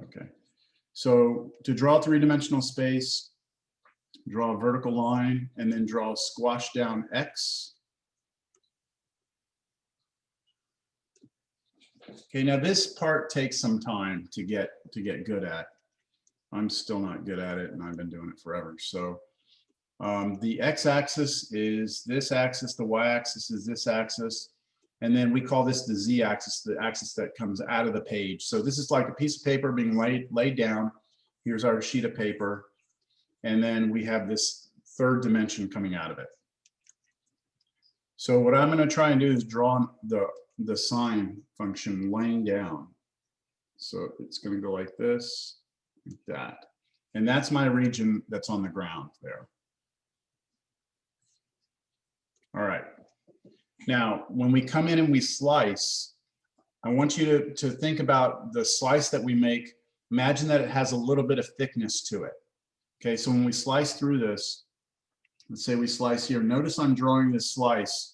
Okay, so to draw a three-dimensional space, draw a vertical line and then draw a squash down X. Okay, now this part takes some time to get good at. I'm still not good at it, and I've been doing it forever. So the x-axis is this axis, the y-axis is this axis, and then we call this the z-axis, the axis that comes out of the page. So this is like a piece of paper being laid down. Here's our sheet of paper, and then we have this third dimension coming out of it. So what I'm going to try and do is draw the sine function laying down. So it's going to go like this, like that. And that's my region that's on the ground there. All right. Now, when we come in and we slice, I want you to think about the slice that we make. Imagine that it has a little bit of thickness to it. Okay, so when we slice through this, let's say we slice here. Notice I'm drawing this slice.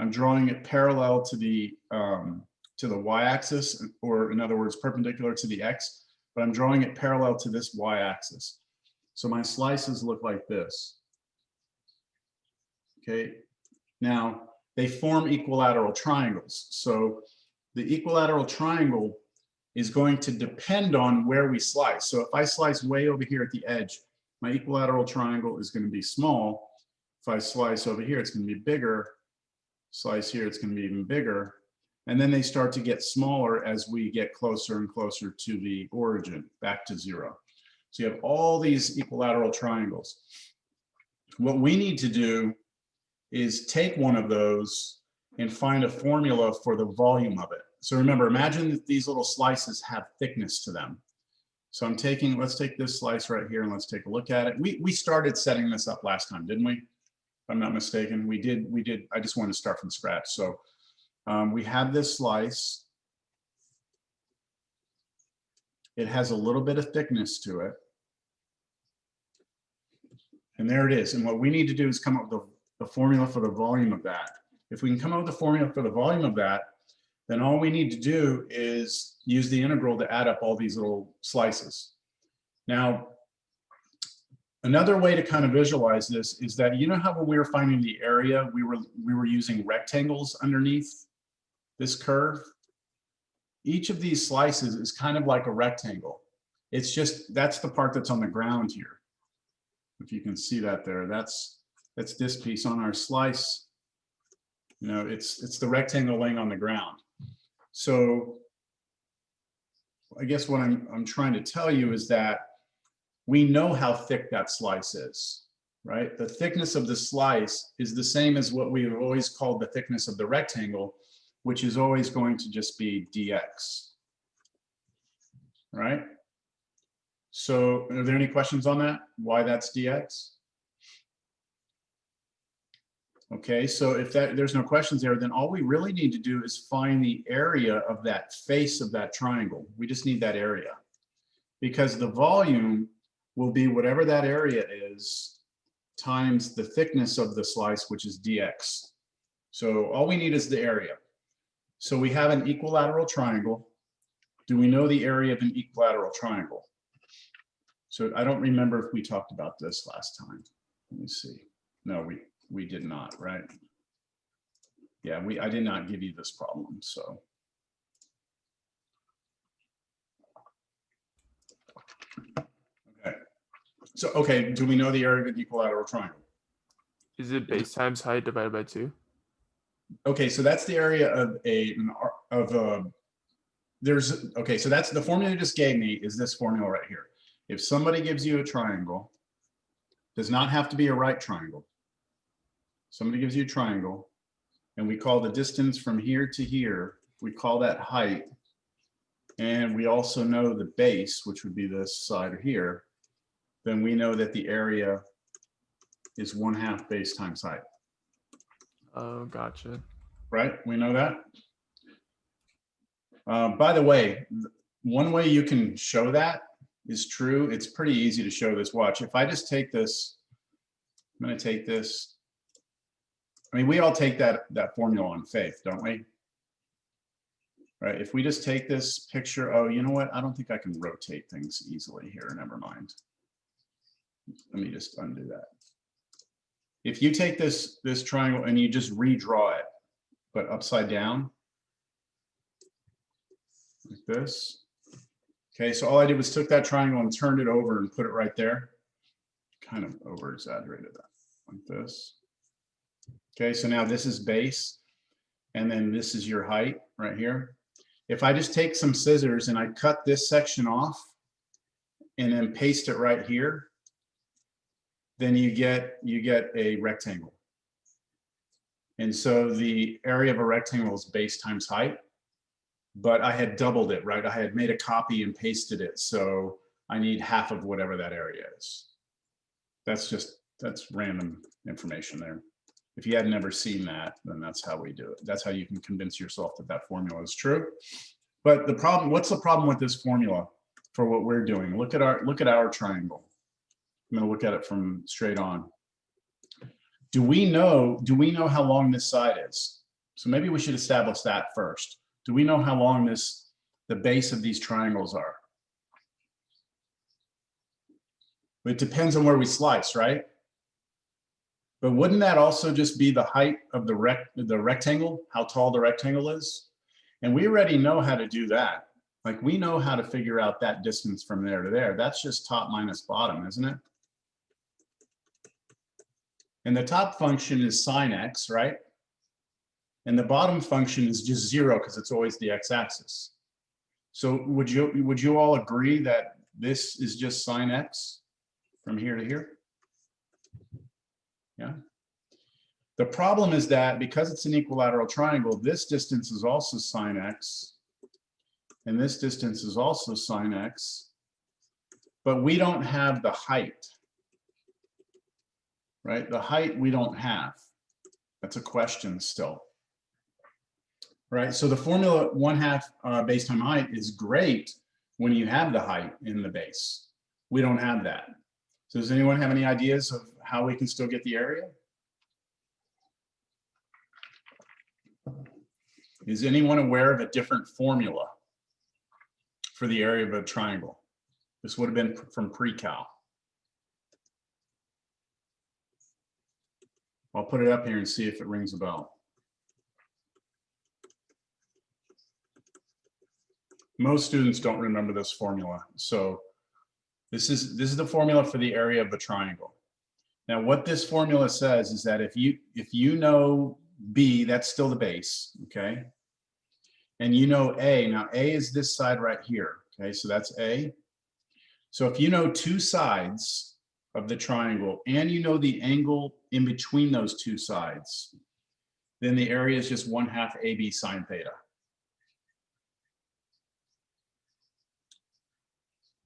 I'm drawing it parallel to the y-axis, or in other words, perpendicular to the x, but I'm drawing it parallel to this y-axis. So my slices look like this. Okay, now they form equilateral triangles. So the equilateral triangle is going to depend on where we slice. So if I slice way over here at the edge, my equilateral triangle is going to be small. If I slice over here, it's going to be bigger. Slice here, it's going to be even bigger. And then they start to get smaller as we get closer and closer to the origin, back to zero. So you have all these equilateral triangles. What we need to do is take one of those and find a formula for the volume of it. So remember, imagine that these little slices have thickness to them. So let's take this slice right here and let's take a look at it. We started setting this up last time, didn't we? If I'm not mistaken, we did. I just wanted to start from scratch. So we have this slice. It has a little bit of thickness to it. And there it is. And what we need to do is come up with the formula for the volume of that. If we can come up with the formula for the volume of that, then all we need to do is use the integral to add up all these little slices. Now, another way to kind of visualize this is that, you know how when we were finding the area, we were using rectangles underneath this curve? Each of these slices is kind of like a rectangle. It's just, that's the part that's on the ground here. If you can see that there, that's this piece on our slice. You know, it's the rectangle laying on the ground. So I guess what I'm trying to tell you is that we know how thick that slice is, right? The thickness of the slice is the same as what we've always called the thickness of the rectangle, which is always going to just be dx, right? So are there any questions on that? Why that's dx? Okay, so if there's no questions there, then all we really need to do is find the area of that face of that triangle. We just need that area, because the volume will be whatever that area is times the thickness of the slice, which is dx. So all we need is the area. So we have an equilateral triangle. Do we know the area of an equilateral triangle? So I don't remember if we talked about this last time. Let me see. No, we did not, right? Yeah, I did not give you this problem, so. Okay. So, okay, do we know the area of an equilateral triangle? Is it base times height divided by 2? Okay, so that's the area of okay, so that's the formula you just gave me, is this formula right here. If somebody gives you a triangle, does not have to be a right triangle. Somebody gives you a triangle, and we call the distance from here to here, we call that height. And we also know the base, which would be this side here. Then we know that the area is 1/2 base times height. Oh, gotcha. Right, we know that. By the way, one way you can show that is true. It's pretty easy to show this. Watch, if I just take this, I'm going to take this. I mean, we all take that formula on faith, don't we? right? If we just take this picture, oh, you know what? I don't think I can rotate things easily here. Never mind. Let me just undo that. If you take this triangle and you just redraw it, but upside down, like this. Okay, so all I did was took that triangle and turned it over and put it right there. Kind of over exaggerated that, like this. Okay, so now this is base, and then this is your height right here. If I just take some scissors and I cut this section off and then paste it right here, then you get a rectangle. And so the area of a rectangle is base times height, but I had doubled it, right? I had made a copy and pasted it, so I need half of whatever that area is. That's random information there. If you had never seen that, then that's how we do it. That's how you can convince yourself that that formula is true. But the problem, what's the problem with this formula for what we're doing? Look at our triangle. I'm going to look at it from straight on. Do we know how long this side is? So maybe we should establish that first. Do we know how long the base of these triangles are? It depends on where we slice, right? But wouldn't that also just be the height of the rectangle, how tall the rectangle is? And we already know how to do that. Like we know how to figure out that distance from there to there. That's just top minus bottom, isn't it? And the top function is sine x, right? And the bottom function is just 0 because it's always the x-axis. So would you all agree that this is just sine x from here to here? Yeah. The problem is that because it's an equilateral triangle, this distance is also sine x, and this distance is also sine x, but we don't have the height, right? The height we don't have. That's a question still, right? So the formula 1/2 base time height is great when you have the height in the base. We don't have that. So does anyone have any ideas of how we can still get the area? Is anyone aware of a different formula for the area of a triangle? This would have been from pre-cal. I'll put it up here and see if it rings a bell. Most students don't remember this formula. So this is the formula for the area of a triangle. Now what this formula says is that if you know B, that's still the base, okay? And you know A, now A is this side right here, okay? So that's A. So if you know two sides of the triangle and you know the angle in between those two sides, then the area is just 1/2 AB sine theta.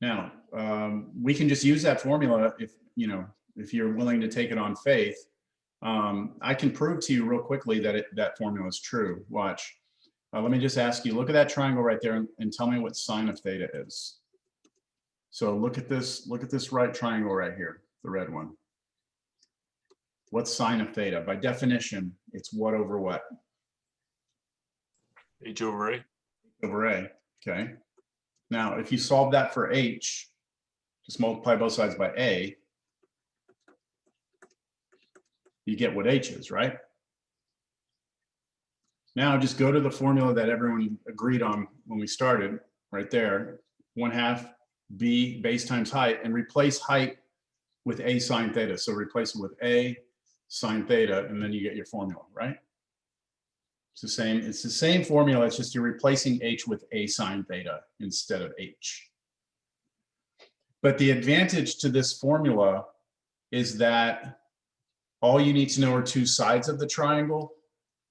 Now, we can just use that formula if you're willing to take it on faith. I can prove to you real quickly that that formula is true. Watch. Let me just ask you, look at that triangle right there and tell me what sine of theta is. So look at this right triangle right here, the red one. What's sine of theta? By definition, it's what over what? H over A. Over A, okay. Now, if you solve that for H, just multiply both sides by A, you get what H is, right? Now just go to the formula that everyone agreed on when we started, right there, 1/2 B base times height, and replace height with A sine theta. So replace it with A sine theta, and then you get your formula, right? It's the same formula, it's just you're replacing H with A sine theta instead of H. But the advantage to this formula is that all you need to know are two sides of the triangle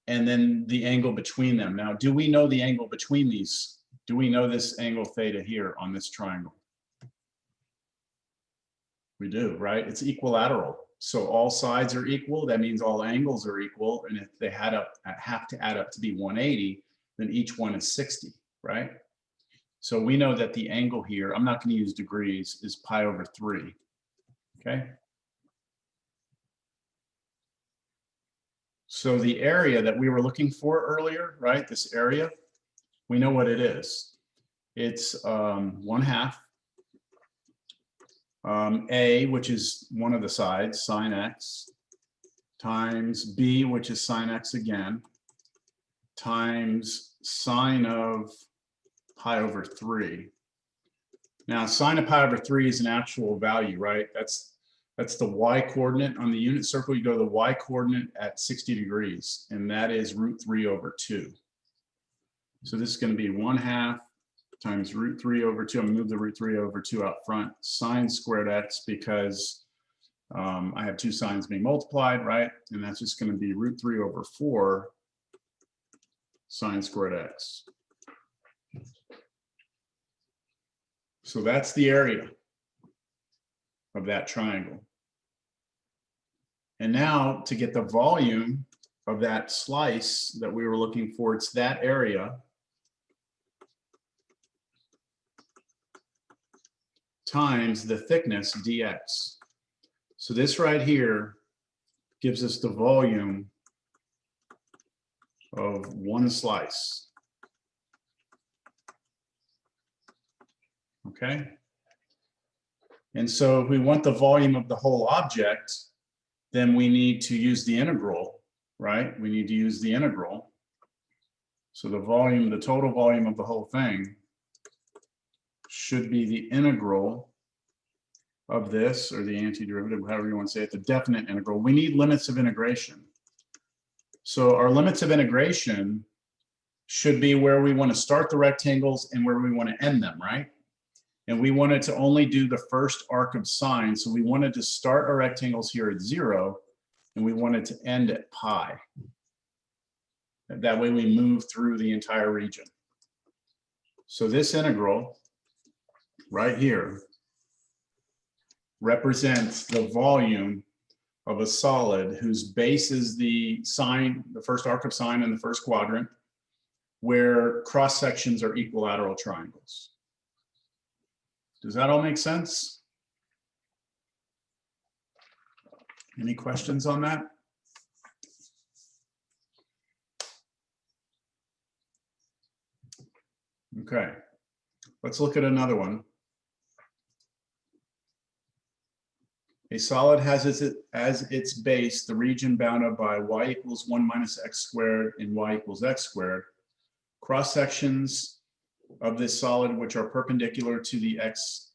and then the angle between them. Now, do we know the angle between these? Do we know this angle theta here on this triangle? We do, right? It's equilateral. So all sides are equal. That means all angles are equal. And if they have to add up to be 180, then each one is 60, right? So we know that the angle here, I'm not going to use degrees, is pi over 3, okay? So the area that we were looking for earlier, right, this area, we know what it is. It's 1/2 a, which is one of the sides, sine x, times b, which is sine x again, times sine of pi over 3. Now, sine of pi over 3 is an actual value, right? That's the y coordinate on the unit circle. You go to the y coordinate at 60 degrees, and that is √3/2. So this is going to be 1/2 times √3/2. I'm going to move the √3/2 out front, sine squared x, because I have two sines being multiplied, right? And that's just going to be √3/4 sine squared x. So that's the area of that triangle. And now to get the volume of that slice that we were looking for, it's that area times the thickness dx. So this right here gives us the volume of one slice. Okay. And so if we want the volume of the whole object, then we need to use the integral, right? We need to use the integral. So the volume, the total volume of the whole thing should be the integral of this, or the antiderivative, however you want to say it, the definite integral. We need limits of integration. So our limits of integration should be where we want to start the rectangles and where we want to end them, right? And we wanted to only do the first arc of sine. So we wanted to start our rectangles here at 0, and we wanted to end at pi. That way we move through the entire region. So this integral right here represents the volume of a solid whose base is the sine, the first arc of sine in the first quadrant, where cross sections are equilateral triangles. Does that all make sense? Any questions on that? Okay, let's look at another one. A solid has as its base the region bounded by y equals 1 minus x squared and y equals x squared. Cross sections of this solid which are perpendicular to the x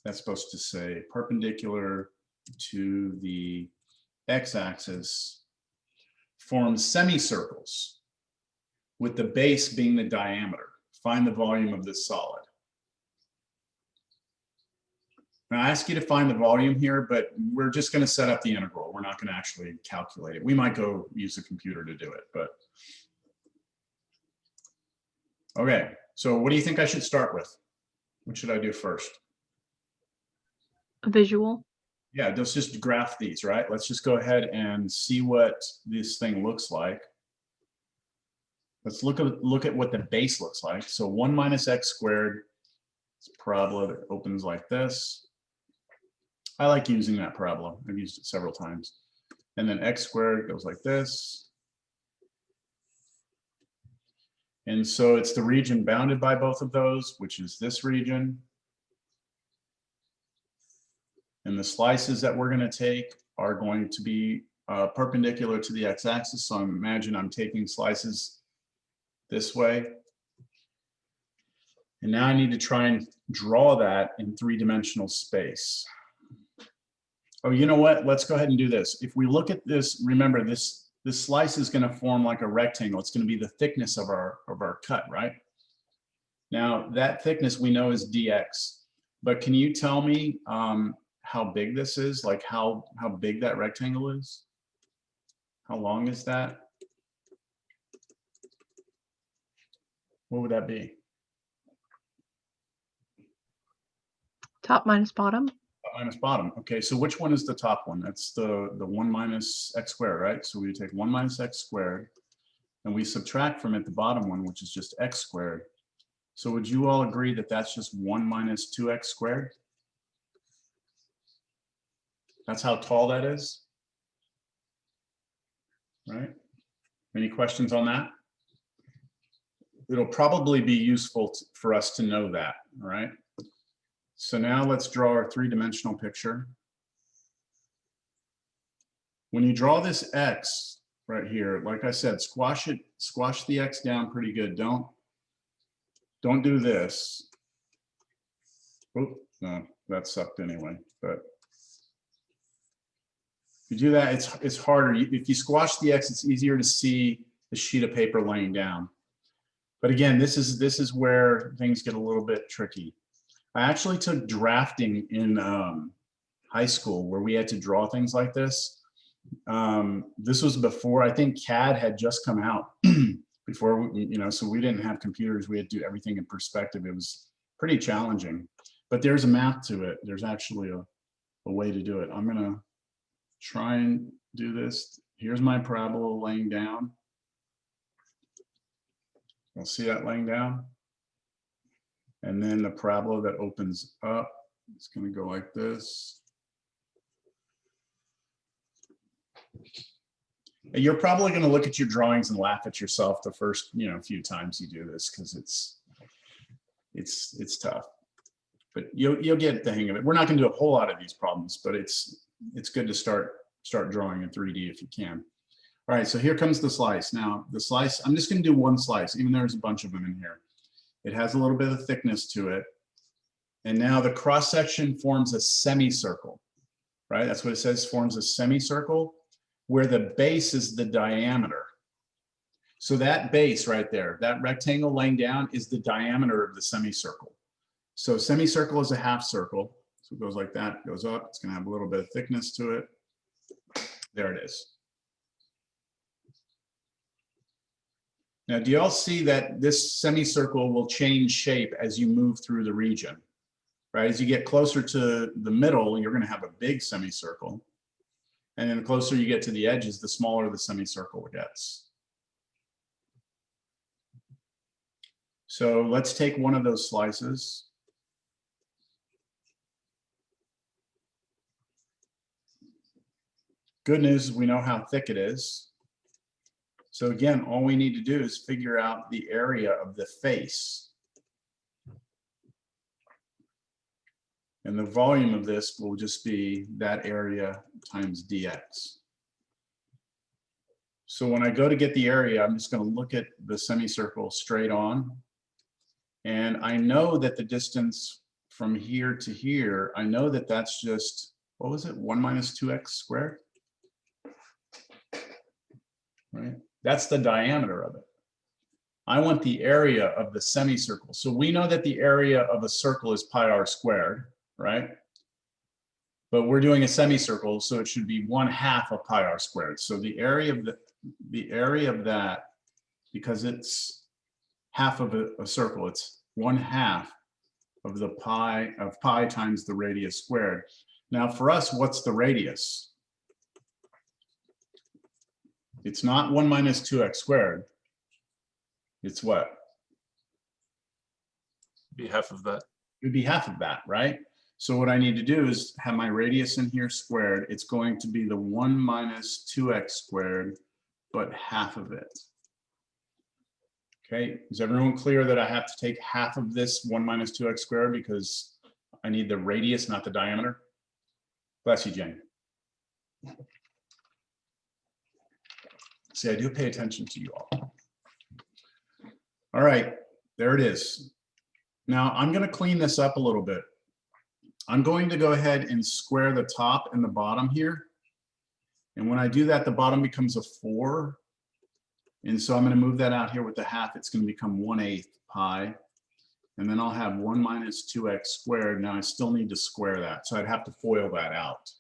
that's supposed to say perpendicular to the x-axis form semicircles, with the base being the diameter. Find the volume of this solid. Now, I ask you to find the volume here, but we're just going to set up the integral. We're not going to actually calculate it. We might go use a computer to do it, but. Okay, so what do you think I should start with? What should I do first? A visual. Yeah, let's just graph these, right? Let's just go ahead and see what this thing looks like. Let's look at what the base looks like. So 1 minus x squared, it's a parabola that opens like this. I like using that parabola. I've used it several times. And then x squared goes like this. And so it's the region bounded by both of those, which is this region. And the slices that we're going to take are going to be perpendicular to the x-axis. So imagine I'm taking slices this way. And now I need to try and draw that in three-dimensional space. Oh, you know what? Let's go ahead and do this. If we look at this, remember this slice is going to form like a rectangle. It's going to be the thickness of our cut, right? Now that thickness we know is dx. But can you tell me how big this is? Like how big that rectangle is? How long is that? What would that be? Top minus bottom. Top minus bottom. Okay, so which one is the top one? That's the 1 minus x squared, right? So we take 1 minus x squared and we subtract from it the bottom one, which is just x squared. So would you all agree that that's just 1 minus 2x squared? That's how tall that is, right? Any questions on that? it'll probably be useful for us to know that, all right? So now let's draw our three-dimensional picture. When you draw this X right here, like I said, squash the X down pretty good. Don't do this. Oh, no, that sucked anyway, but if you do that, it's harder. If you squash the X, it's easier to see the sheet of paper laying down. But again, this is where things get a little bit tricky. I actually took drafting in high school where we had to draw things like this. This was before, I think CAD had just come out before, so we didn't have computers. We had to do everything in perspective. It was pretty challenging, but there's a math to it. There's actually a way to do it. I'm gonna try and do this. Here's my parabola laying down. We'll see that laying down. And then the parabola that opens up, it's going to go like this. And you're probably going to look at your drawings and laugh at yourself the first, few times you do this, because it's tough. But you'll get the hang of it. We're not going to do a whole lot of these problems, but it's good to start drawing in 3D if you can. All right, so here comes the slice. Now, the slice, I'm just going to do one slice, even though there's a bunch of them in here. It has a little bit of thickness to it. And now the cross section forms a semicircle, right? That's what it says, forms a semicircle where the base is the diameter. So that base right there, that rectangle laying down is the diameter of the semicircle. So semicircle is a half circle. So it goes like that, goes up. It's going to have a little bit of thickness to it. There it is. Now, do you all see that this semicircle will change shape as you move through the region, right? As you get closer to the middle, you're going to have a big semicircle. And then the closer you get to the edges, the smaller the semicircle gets. So let's take one of those slices. Good news is we know how thick it is. So again, all we need to do is figure out the area of the face. And the volume of this will just be that area times dx. So when I go to get the area, I'm just going to look at the semicircle straight on. And I know that the distance from here to here, I know that that's just, what was it, 1 minus 2x squared? Right? That's the diameter of it. I want the area of the semicircle. So we know that the area of a circle is pi r squared, right? But we're doing a semicircle, so it should be 1/2 of pi r squared. So the area of that, because it's half of a circle, it's 1/2 of the pi times the radius squared. Now for us, what's the radius? It's not 1 minus 2x squared. It's what? Be half of that. It would be half of that, right? So what I need to do is have my radius in here squared. It's going to be the 1 minus 2x squared, but half of it. Okay, is everyone clear that I have to take half of this 1 minus 2x squared because I need the radius, not the diameter? Bless you, Jane. See, I do pay attention to you all. All right, there it is. Now I'm going to clean this up a little bit. I'm going to go ahead and square the top and the bottom here. And when I do that, the bottom becomes a 4. And so I'm going to move that out here with the half. It's going to become 1/8 pi. And then I'll have 1 minus 2x squared. Now I still need to square that. So I'd have to FOIL that out.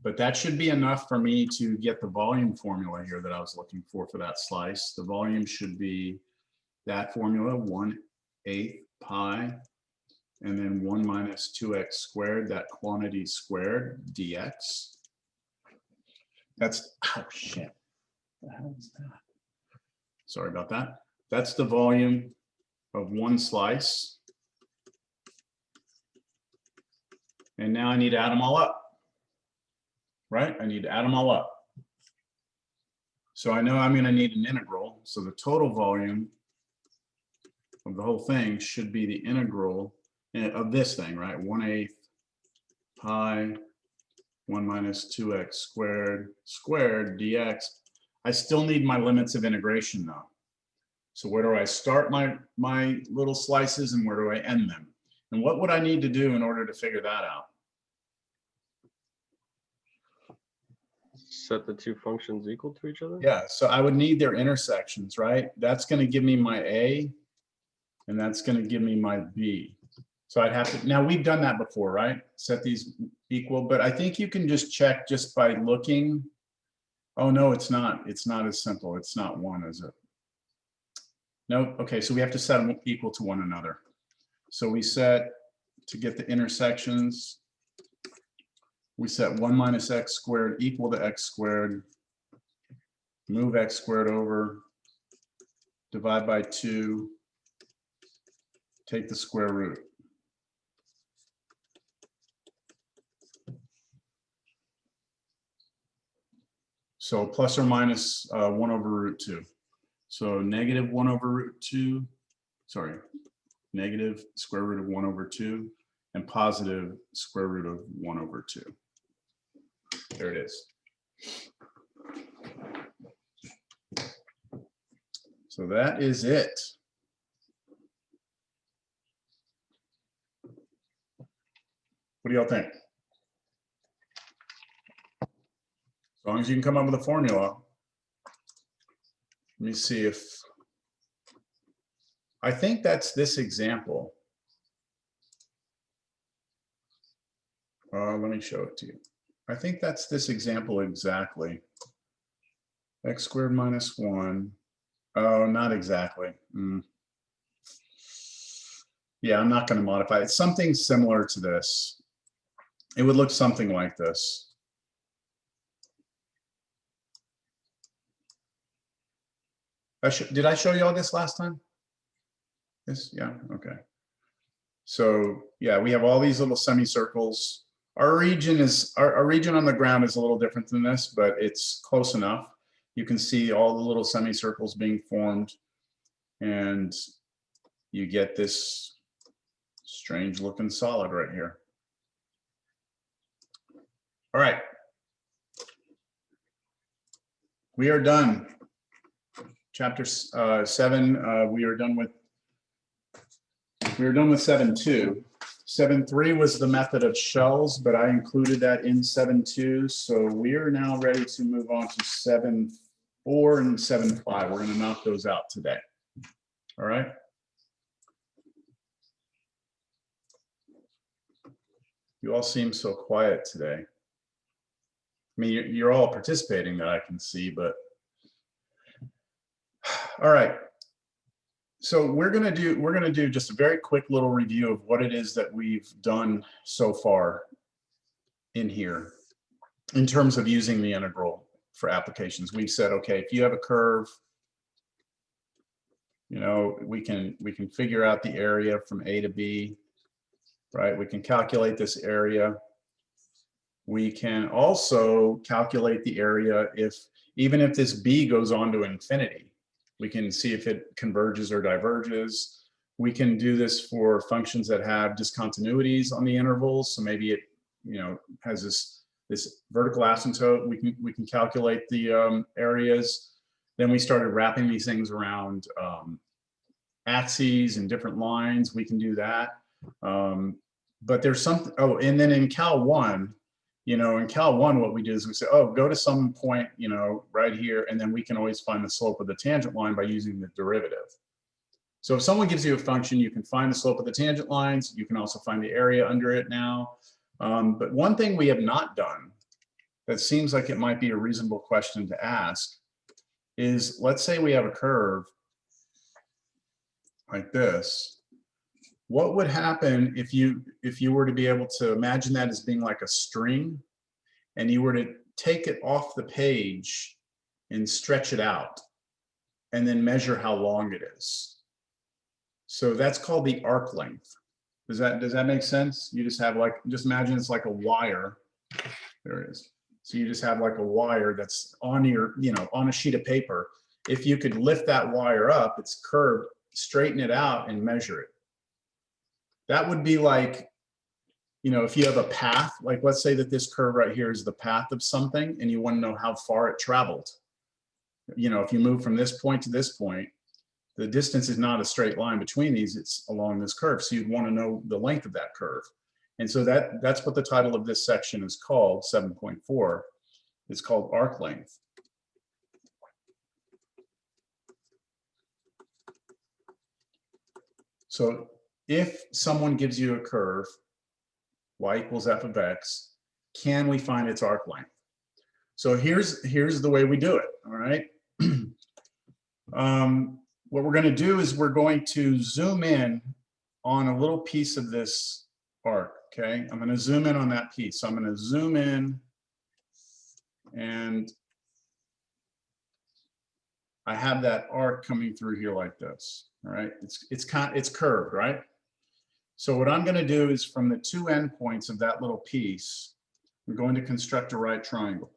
But that should be enough for me to get the volume formula here that I was looking for that slice. The volume should be that formula, 1/8 pi, and then 1 minus 2x squared, that quantity squared, dx. That's, oh shit, what the hell is that? Sorry about that. That's the volume of one slice. And now I need to add them all up. Right? I need to add them all up. So I know I'm going to need an integral. So the total volume of the whole thing should be the integral of this thing, right? 1/8 pi 1 minus 2x squared dx. I still need my limits of integration though. So where do I start my little slices and where do I end them? And what would I need to do in order to figure that out? Set the two functions equal to each other? Yeah, so I would need their intersections, right? That's going to give me my A, and that's going to give me my B. So I'd have to, now we've done that before, right? Set these equal, but I think you can just check just by looking. Oh, no, it's not. It's not as simple. It's not 1, is it? No, okay, so we have to set them equal to one another. So we set, to get the intersections, we set 1 minus x squared equal to x squared, move x squared over, divide by 2, take the square root. So plus or minus 1 over root 2. So negative 1 over root 2, sorry, negative square root of 1 over 2, and positive square root of 1 over 2. There it is. So that is it. What do y'all think? As long as you can come up with a formula. Let me see if, I think that's this example. Let me show it to you. I think that's this example exactly. X squared minus 1. Oh, not exactly. Yeah, I'm not going to modify it. It's something similar to this. It would look something like this. Did I show you all this last time? This, yeah, okay. So yeah, we have all these little semicircles. Our region on the ground is a little different than this, but it's close enough. You can see all the little semicircles being formed, and you get this strange looking solid right here. All right. We are done. Chapter 7, we are done with 7.2. 7.3 was the method of shells, but I included that in 7.2. So we are now ready to move on to 7.4 and 7.5. We're going to knock those out today. All right. You all seem so quiet today. I mean, you're all participating that I can see, but all right. So we're gonna do just a very quick little review of what it is that we've done so far in here in terms of using the integral for applications. We've said, okay, if you have a curve, you know, we can figure out the area from A to B, right? We can calculate this area. We can also calculate the area even if this B goes on to infinity. We can see if it converges or diverges. We can do this for functions that have discontinuities on the intervals. So maybe it, you know, has this vertical asymptote. We can calculate the areas. Then we started wrapping these things around axes and different lines. We can do that. But there's something. Oh, and then in Cal 1. You know, in Cal 1, what we do is we say, oh, go to some point, you know, right here, and then we can always find the slope of the tangent line by using the derivative. So if someone gives you a function, you can find the slope of the tangent lines. You can also find the area under it now. But one thing we have not done that seems like it might be a reasonable question to ask is, let's say we have a curve like this. What would happen if you were to be able to imagine that as being like a string, and you were to take it off the page and stretch it out and then measure how long it is? So that's called the arc length. Does that make sense? You just have just imagine it's like a wire. There it is. So you just have like a wire that's on your, on a sheet of paper. If you could lift that wire up, it's curved straighten it out and measure it. That would be like, you know, if you have a path, like let's say that this curve right here is the path of something and you want to know how far it traveled. You know, if you move from this point to this point, the distance is not a straight line between these, it's along this curve. So you'd want to know the length of that curve. And so that's what the title of this section is called, 7.4. It's called arc length. So if someone gives you a curve, y equals f of x, can we find its arc length? So here's the way we do it, all right? What we're going to do is we're going to zoom in on a little piece of this arc, okay? I'm going to zoom in on that piece. So I'm going to zoom in and I have that arc coming through here like this, all right? It's curved, right? So what I'm going to do is from the two endpoints of that little piece, we're going to construct a right triangle.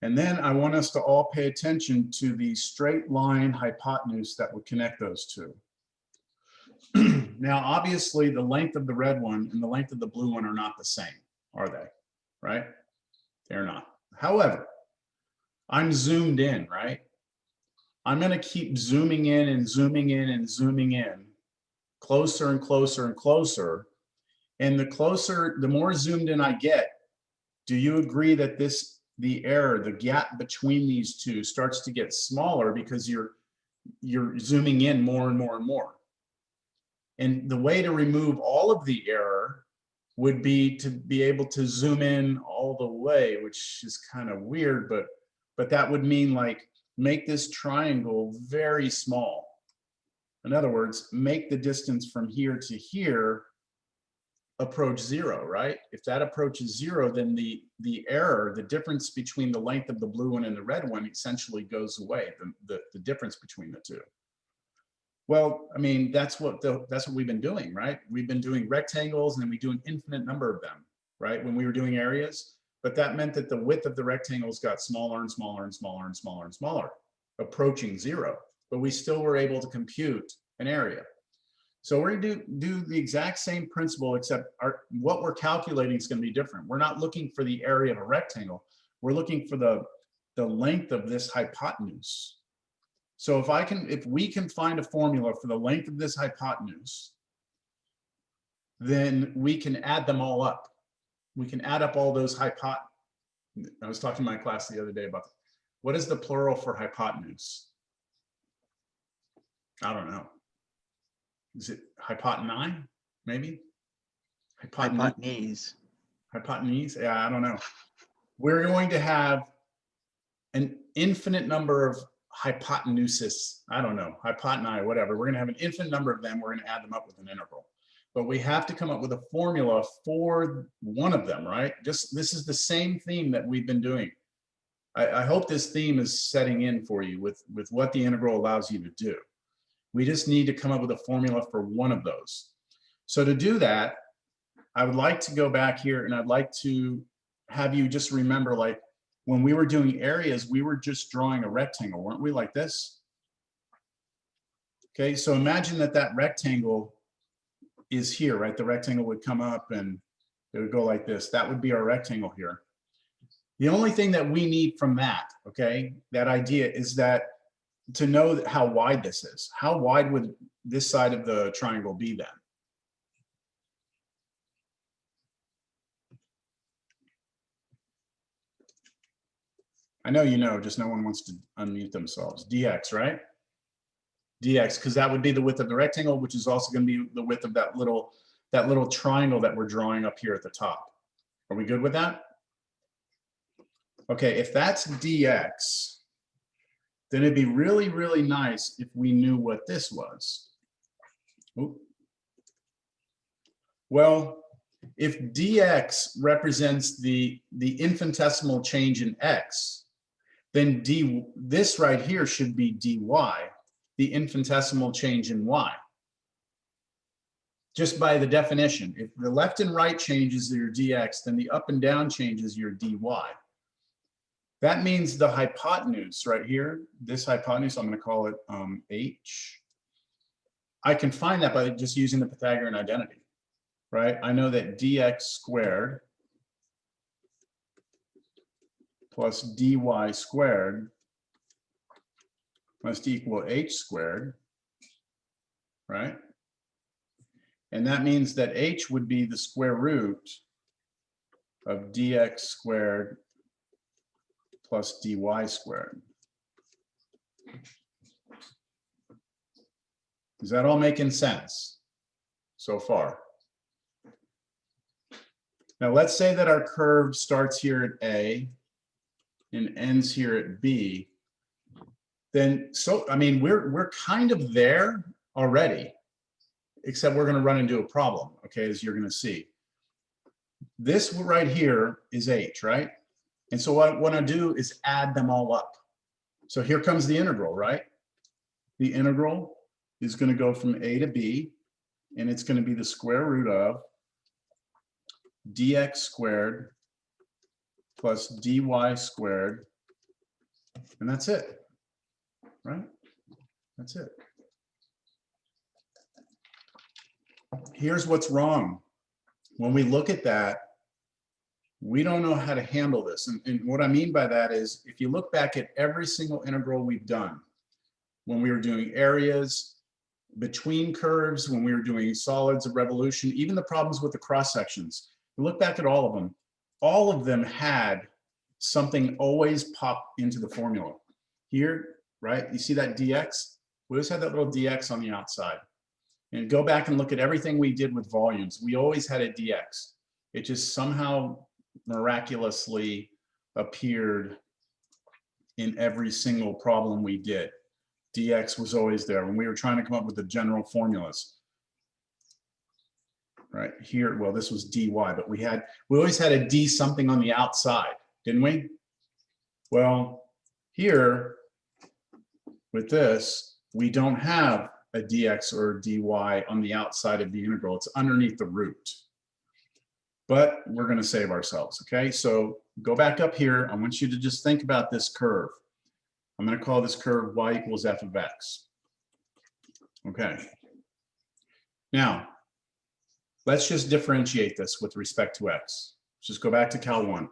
And then I want us to all pay attention to the straight line hypotenuse that would connect those two. Now, obviously, the length of the red one and the length of the blue one are not the same, are they? Right? They're not. However, I'm zoomed in, right? I'm going to keep zooming in and zooming in and zooming in, closer and closer and closer. And the closer, the more zoomed in I get, do you agree that the error, the gap between these two starts to get smaller because you're zooming in more and more and more? And the way to remove all of the error would be to be able to zoom in all the way, which is kind of weird, but that would mean like make this triangle very small. In other words, make the distance from here to here approach zero, right? If that approaches zero, then the error, the difference between the length of the blue one and the red one essentially goes away, the difference between the two. Well, I mean, that's what we've been doing, right? We've been doing rectangles and then we do an infinite number of them, right? When we were doing areas, but that meant that the width of the rectangles got smaller and smaller and smaller and smaller and smaller, approaching zero, but we still were able to compute an area. So we're going to do the exact same principle, except what we're calculating is going to be different. We're not looking for the area of a rectangle. We're looking for the length of this hypotenuse. So if we can find a formula for the length of this hypotenuse, then we can add them all up. We can add up all those I was talking to my class the other day about what is the plural for hypotenuse? I don't know. Is it hypoteni? Maybe? Hypotenuse. Hypotenuse? Yeah, I don't know. We're going to have an infinite number of hypotenuses. I don't know, hypoteni, whatever. We're going to have an infinite number of them. We're going to add them up with an integral. But we have to come up with a formula for one of them, right? This is the same theme that we've been doing. I hope this theme is setting in for you with what the integral allows you to do. We just need to come up with a formula for one of those. So to do that, I would like to go back here and I'd like to have you just remember, like when we were doing areas, we were just drawing a rectangle, weren't we, like this? Okay, so imagine that rectangle is here, right? The rectangle would come up and it would go like this. That would be our rectangle here. The only thing that we need from that, okay, that idea is that to know how wide this is. How wide would this side of the triangle be then? I know you know, just no one wants to unmute themselves. Dx, right? Dx, because that would be the width of the rectangle, which is also going to be the width of that little triangle that we're drawing up here at the top. Are we good with that? Okay, if that's dx, then it'd be really, really nice if we knew what this was. Oop. Well, if dx represents the infinitesimal change in x, then this right here should be dy, the infinitesimal change in y. Just by the definition, if the left and right changes your dx, then the up and down changes your dy. That means the hypotenuse right here, this hypotenuse, I'm going to call it h. I can find that by just using the Pythagorean identity, right? I know that dx squared plus dy squared must equal h squared, right? And that means that h would be the square root of dx squared plus dy squared. Is that all making sense so far? Now let's say that our curve starts here at A and ends here at B. Then, so, I mean, we're kind of there already, except we're going to run into a problem, okay, as you're going to see. This right here is h, right? And so what I want to do is add them all up. So here comes the integral, right? The integral is going to go from A to B, and it's going to be the square root of dx squared plus dy squared, and that's it, right? That's it. Here's what's wrong. When we look at that, we don't know how to handle this. And what I mean by that is, if you look back at every single integral we've done, when we were doing areas, between curves, when we were doing solids of revolution, even the problems with the cross sections, we look back at all of them had something always pop into the formula. Here, right, you see that dx? We always had that little dx on the outside. And go back and look at everything we did with volumes. We always had a dx. It just somehow miraculously appeared in every single problem we did. Dx was always there when we were trying to come up with the general formulas. Right here, well, this was dy, but we always had a d something on the outside, didn't we? Well, here with this, we don't have a dx or a dy on the outside of the integral. It's underneath the root. But we're going to save ourselves, okay? So go back up here. I want you to just think about this curve. I'm going to call this curve y equals f of x. Okay. Now, let's just differentiate this with respect to x. Just go back to Cal 1.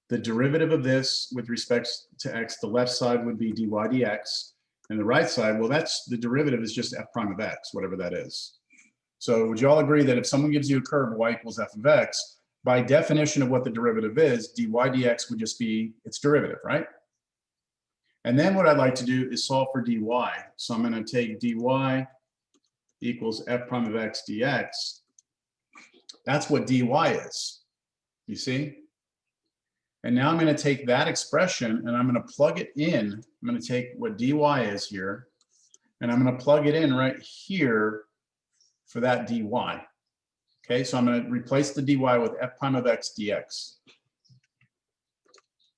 The derivative of this with respect to x, the left side would be dy dx, and the right side, well, that's the derivative is just f prime of x, whatever that is. So would you all agree that if someone gives you a curve y equals f of x, by definition of what the derivative is, dy dx would just be its derivative, right? And then what I'd like to do is solve for dy. So I'm going to take dy equals f prime of x dx. That's what dy is, you see? And now I'm going to take that expression and I'm going to plug it in. I'm going to take what dy is here, and I'm going to plug it in right here for that dy. Okay, so I'm going to replace the dy with f prime of x dx.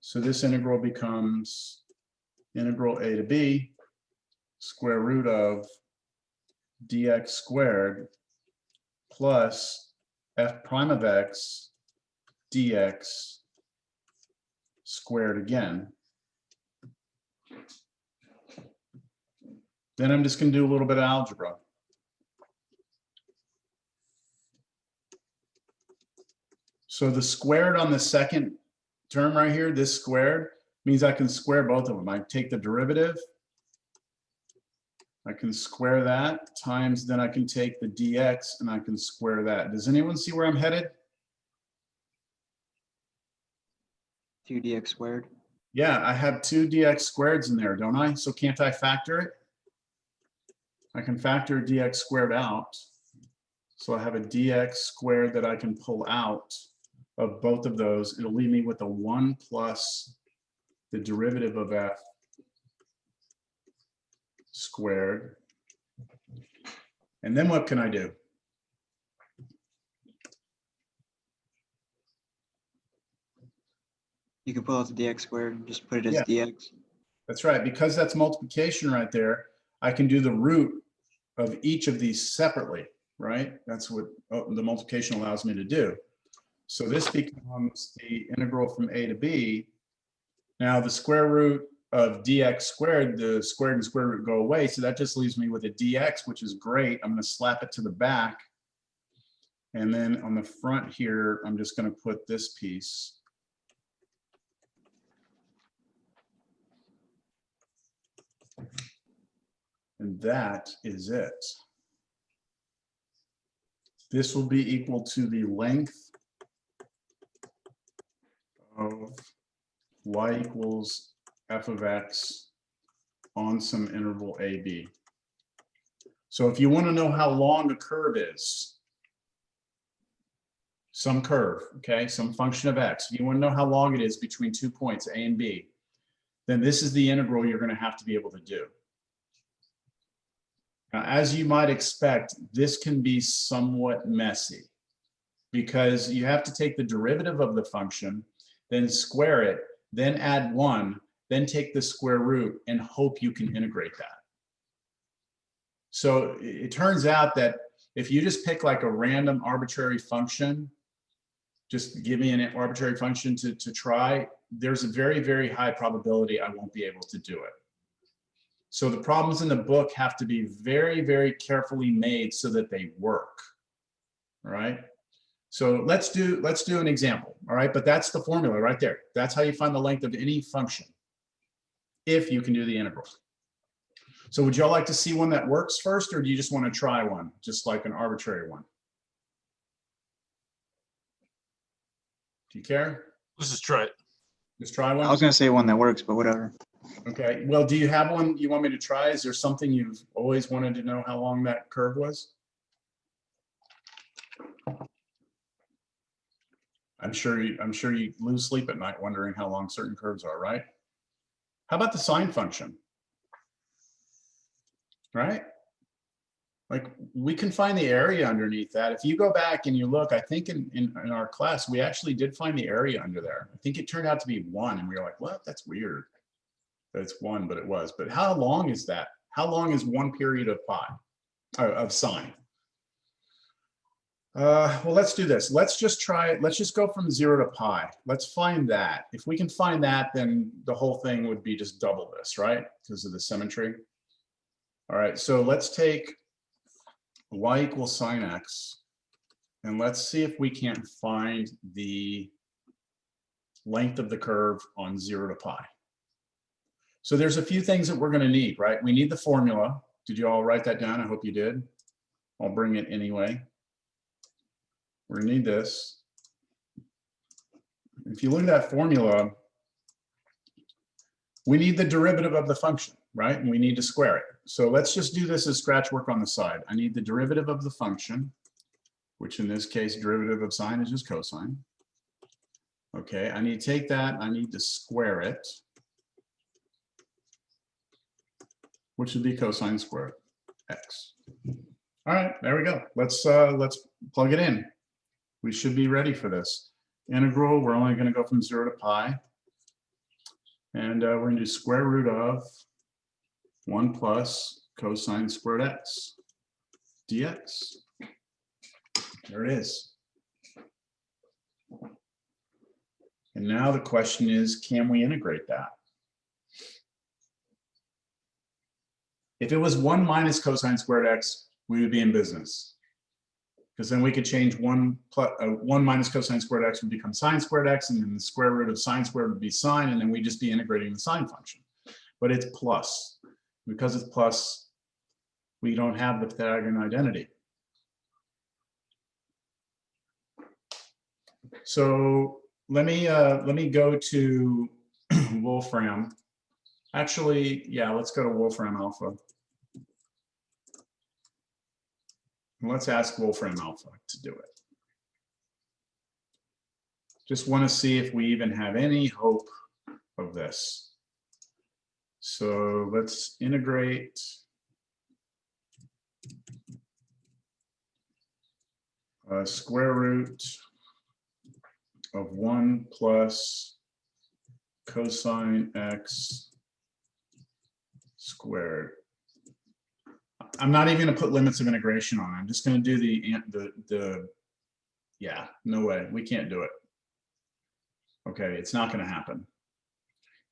So this integral becomes integral a to b square root of dx squared plus f prime of x dx squared again. Then I'm just going to do a little bit of algebra. So the squared on the second term right here, this squared, means I can square both of them. I take the derivative, I can square that, times then I can take the dx and I can square that. Does anyone see where I'm headed? 2dx squared. Yeah, I have 2 dx squareds in there, don't I? So can't I factor it? I can factor dx squared out. So I have a dx squared that I can pull out of both of those. It'll leave me with a 1 plus the derivative of f squared. And then what can I do? You can pull out the dx squared and just put it as Yeah. dx. That's right. Because that's multiplication right there, I can do the root of each of these separately, right? That's what the multiplication allows me to do. So this becomes the integral from a to b Now the square root of dx squared, the squared and square root go away. So that just leaves me with a dx, which is great. I'm going to slap it to the back. And then on the front here, I'm just going to put this piece. And that is it. This will be equal to the length of y equals f of x on some interval a, b. So if you want to know how long a curve is, some curve, okay, some function of x, if you want to know how long it is between 2 points, a and b, then this is the integral you're going to have to be able to do. Now, as you might expect, this can be somewhat messy because you have to take the derivative of the function, then square it, then add 1, then take the square root and hope you can integrate that. So it turns out that if you just pick like a random arbitrary function, just give me an arbitrary function to try, there's a very, very high probability I won't be able to do it. So the problems in the book have to be very, very carefully made so that they work. All right. So let's do an example. All right. But that's the formula right there. That's how you find the length of any function if you can do the integral. So would y'all like to see one that works first, or do you just want to try one, just like an arbitrary one? Do you care? Let's just try it. Just try one? I was gonna say one that works, but whatever. Okay, well, do you have one you want me to try? Is there something you've always wanted to know how long that curve was? I'm sure you lose sleep at night wondering how long certain curves are, right? How about the sine function? Right? Like we can find the area underneath that. If you go back and you look, I think in our class, we actually did find the area under there. I think it turned out to be 1 and we were like, what? That's weird. That it's 1, but it was. But how long is that? How long is 1 period of pi, of sine? Well, let's do this. Let's just try it. Let's just go from 0 to pi. Let's find that. If we can find that, then the whole thing would be just double this, right? Because of the symmetry. All right, so let's take y equals sine x, and let's see if we can't find the length of the curve on 0 to pi. So there's a few things that we're going to need, right? We need the formula. Did you all write that down? I hope you did. I'll bring it anyway. We're going to need this. If you look at that formula, we need the derivative of the function, right? And we need to square it. So let's just do this as scratch work on the side. I need the derivative of the function, which in this case, derivative of sine is just cosine. Okay, I need to take that, I need to square it, which would be cosine squared x. All right, there we go. Let's plug it in. We should be ready for this. Integral, we're only going to go from 0 to pi. And we're going to do square root of 1 plus cosine squared x dx. There it is. And now the question is, can we integrate that? If it was 1 minus cosine squared x, we would be in business. Because then we could change 1 minus cosine squared x would become sine squared x, and then the square root of sine squared would be sine, and then we'd just be integrating the sine function. But it's plus. Because it's plus, we don't have the Pythagorean identity. So let me go to Wolfram. Actually, yeah, let's go to Wolfram Alpha. Let's ask Wolfram Alpha to do it. Just want to see if we even have any hope of this. So let's integrate square root of 1 plus cosine x squared. I'm not even going to put limits of integration on. I'm just going to do the yeah, no way. We can't do it. Okay, it's not going to happen.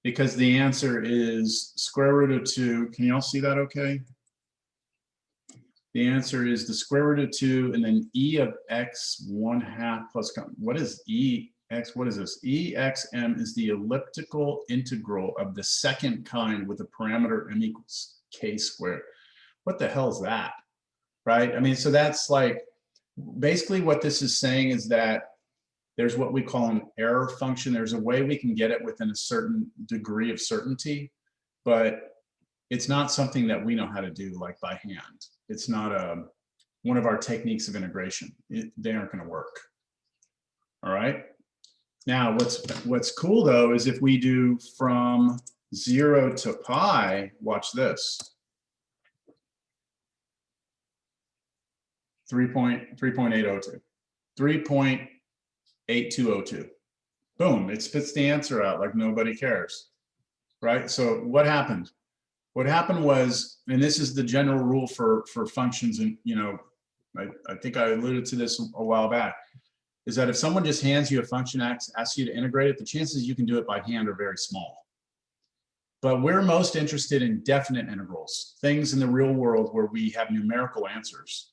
because the answer is square root of 2. Can you all see that okay? The answer is the square root of 2 and then e of x 1/2 plus, what is ex? What is this? Exm is the elliptical integral of the second kind with a parameter m equals k squared. What the hell is that? Right? I mean, so that's like, basically what this is saying is that there's what we call an error function. There's a way we can get it within a certain degree of certainty, but it's not something that we know how to do like by hand. It's not one of our techniques of integration. They aren't going to work. All right. Now, what's cool though is if we do from 0 to pi, watch this. 3.802. 3.8202. Boom, it spits the answer out like nobody cares, right? So what happened? What happened was, and this is the general rule for functions, and you know, I think I alluded to this a while back, is that if someone just hands you a function, asks you to integrate it, the chances you can do it by hand are very small. But we're most interested in definite integrals, things in the real world where we have numerical answers.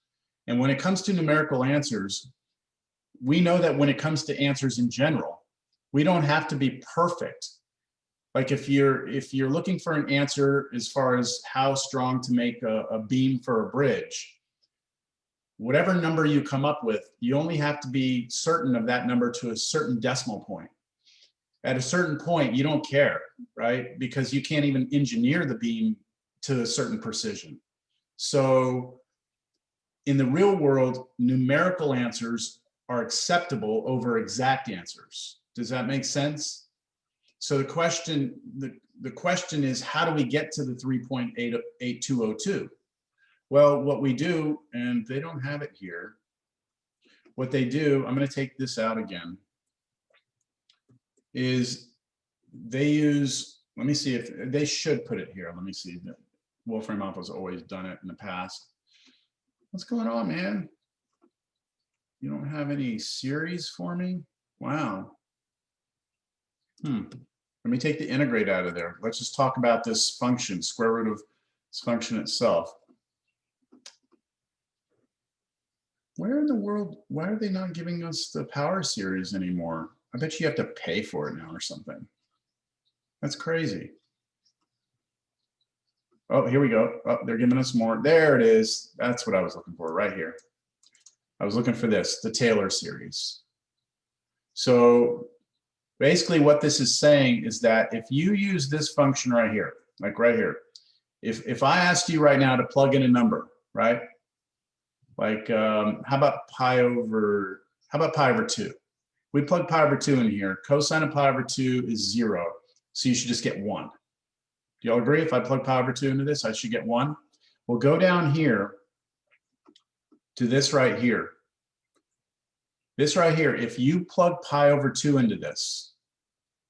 And when it comes to numerical answers, we know that when it comes to answers in general, we don't have to be perfect. Like if you're looking for an answer as far as how strong to make a beam for a bridge, whatever number you come up with, you only have to be certain of that number to a certain decimal point. At a certain point, you don't care, right? Because you can't even engineer the beam to a certain precision. So in the real world, numerical answers are acceptable over exact answers. Does that make sense? So the question is, how do we get to the 3.8202? Well, what we do, and they don't have it here, what they do, I'm going to take this out again, is they use, let me see if they should put it here. Let me see. Wolfram Alpha has always done it in the past. What's going on, man? You don't have any series for me? Wow. Let me take the integrate out of there. Let's just talk about this function, square root of this function itself. Where in the world, why are they not giving us the power series anymore? I bet you have to pay for it now or something. That's crazy. Oh, here we go. Oh, they're giving us more. There it is. That's what I was looking for right here. I was looking for this, the Taylor series. So basically what this is saying is that if you use this function right here, like right here, if I asked you right now to plug in a number, right? Like, how about pi over 2? We plug pi over 2 in here. Cosine of pi over 2 is 0. So you should just get 1. Do y'all agree? If I plug pi over 2 into this, I should get 1. We'll go down here to this right here. This right here, if you plug pi over 2 into this,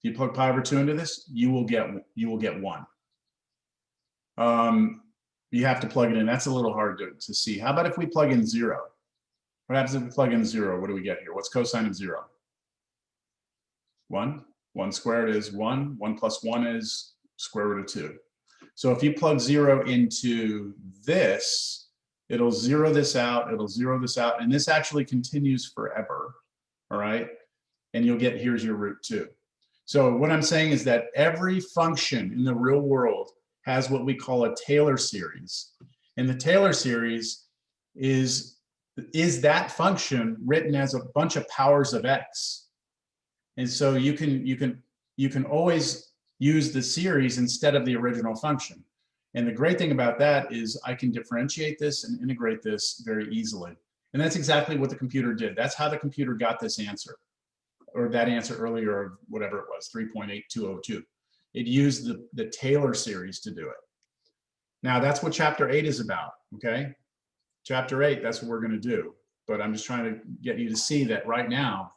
if you plug pi over 2 into this, you will get 1. You have to plug it in. That's a little hard to see. How about if we plug in 0? What happens if we plug in 0? What do we get here? What's cosine of 0? 1. 1 squared is 1. 1 plus 1 is square root of 2. So if you plug 0 into this, it'll zero this out, it'll zero this out, and this actually continues forever, all right? And you'll get, here's your root 2. So what I'm saying is that every function in the real world has what we call a Taylor series. And the Taylor series is that function written as a bunch of powers of x. And so you can always use the series instead of the original function. And the great thing about that is I can differentiate this and integrate this very easily. And that's exactly what the computer did. That's how the computer got this answer, or that answer earlier of whatever it was, 3.8202. It used the Taylor series to do it. Now that's what chapter 8 is about, okay? Chapter 8, that's what we're gonna do. But I'm just trying to get you to see that right now,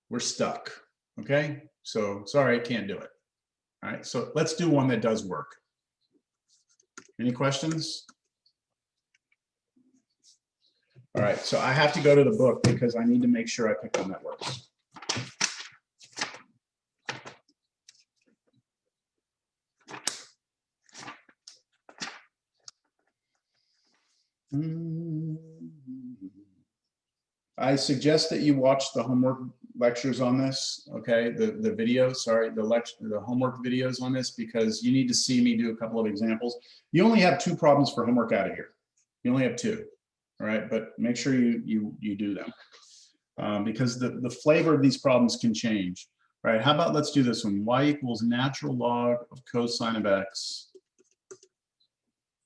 we're stuck, okay? So sorry, I can't do it. All right, so let's do one that does work. Any questions? All right, so I have to go to the book because I need to make sure I pick one that works. I suggest that you watch the homework lectures on this, okay? The videos, sorry, the homework videos on this, because you need to see me do a couple of examples. You only have 2 problems for homework out of here. You only have 2, all right? But make sure you do them because the flavor of these problems can change, right? How about let's do this one. Y equals natural log of cosine of x.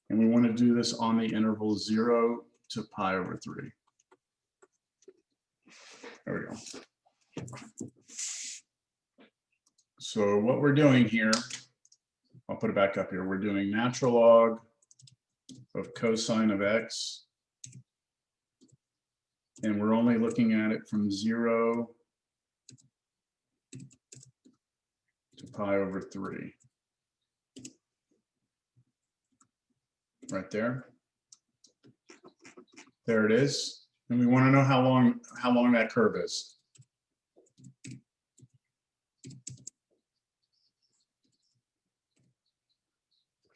And we want to do this on the interval 0 to pi over 3. There we go. So what we're doing here, I'll put it back up here. We're doing natural log of cosine of x. And we're only looking at it from 0 to pi over 3. Right there. There it is. And we want to know how long that curve is.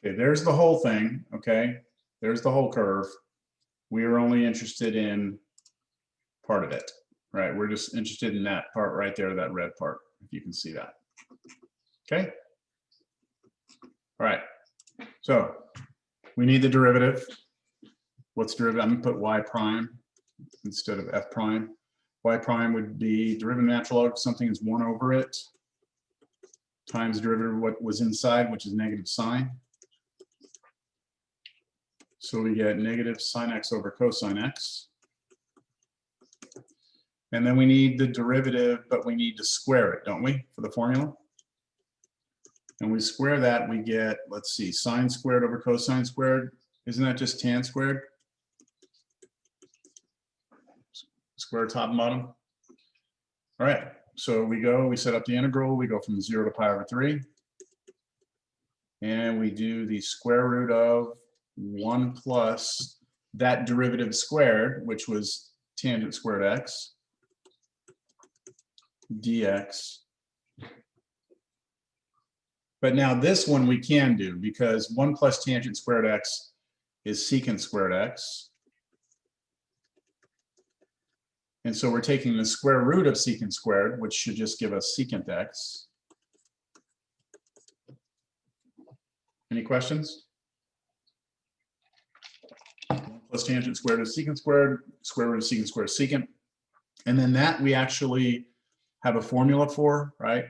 Okay, there's the whole thing, okay? There's the whole curve. We are only interested in part of it, right? We're just interested in that part right there, that red part, if you can see that. Okay? All right, so we need the derivative. What's derivative? I'm gonna put y prime instead of f prime. Y prime would be derivative of natural log of something is 1 over it times derivative of what was inside, which is negative sine. So we get negative sine x over cosine x. And then we need the derivative, but we need to square it, don't we, for the formula? And we square that, we get, let's see, sine squared over cosine squared. Isn't that just tan squared? Square top and bottom. All right, so we set up the integral, we go from 0 to pi over 3. And we do the square root of 1 plus that derivative squared, which was tangent squared x, dx. But now this one we can do because 1 plus tangent squared x is secant squared x. And so we're taking the square root of secant squared, which should just give us secant x. Any questions? Plus tangent squared is secant squared, square root of secant squared is secant. And then that we actually have a formula for, right?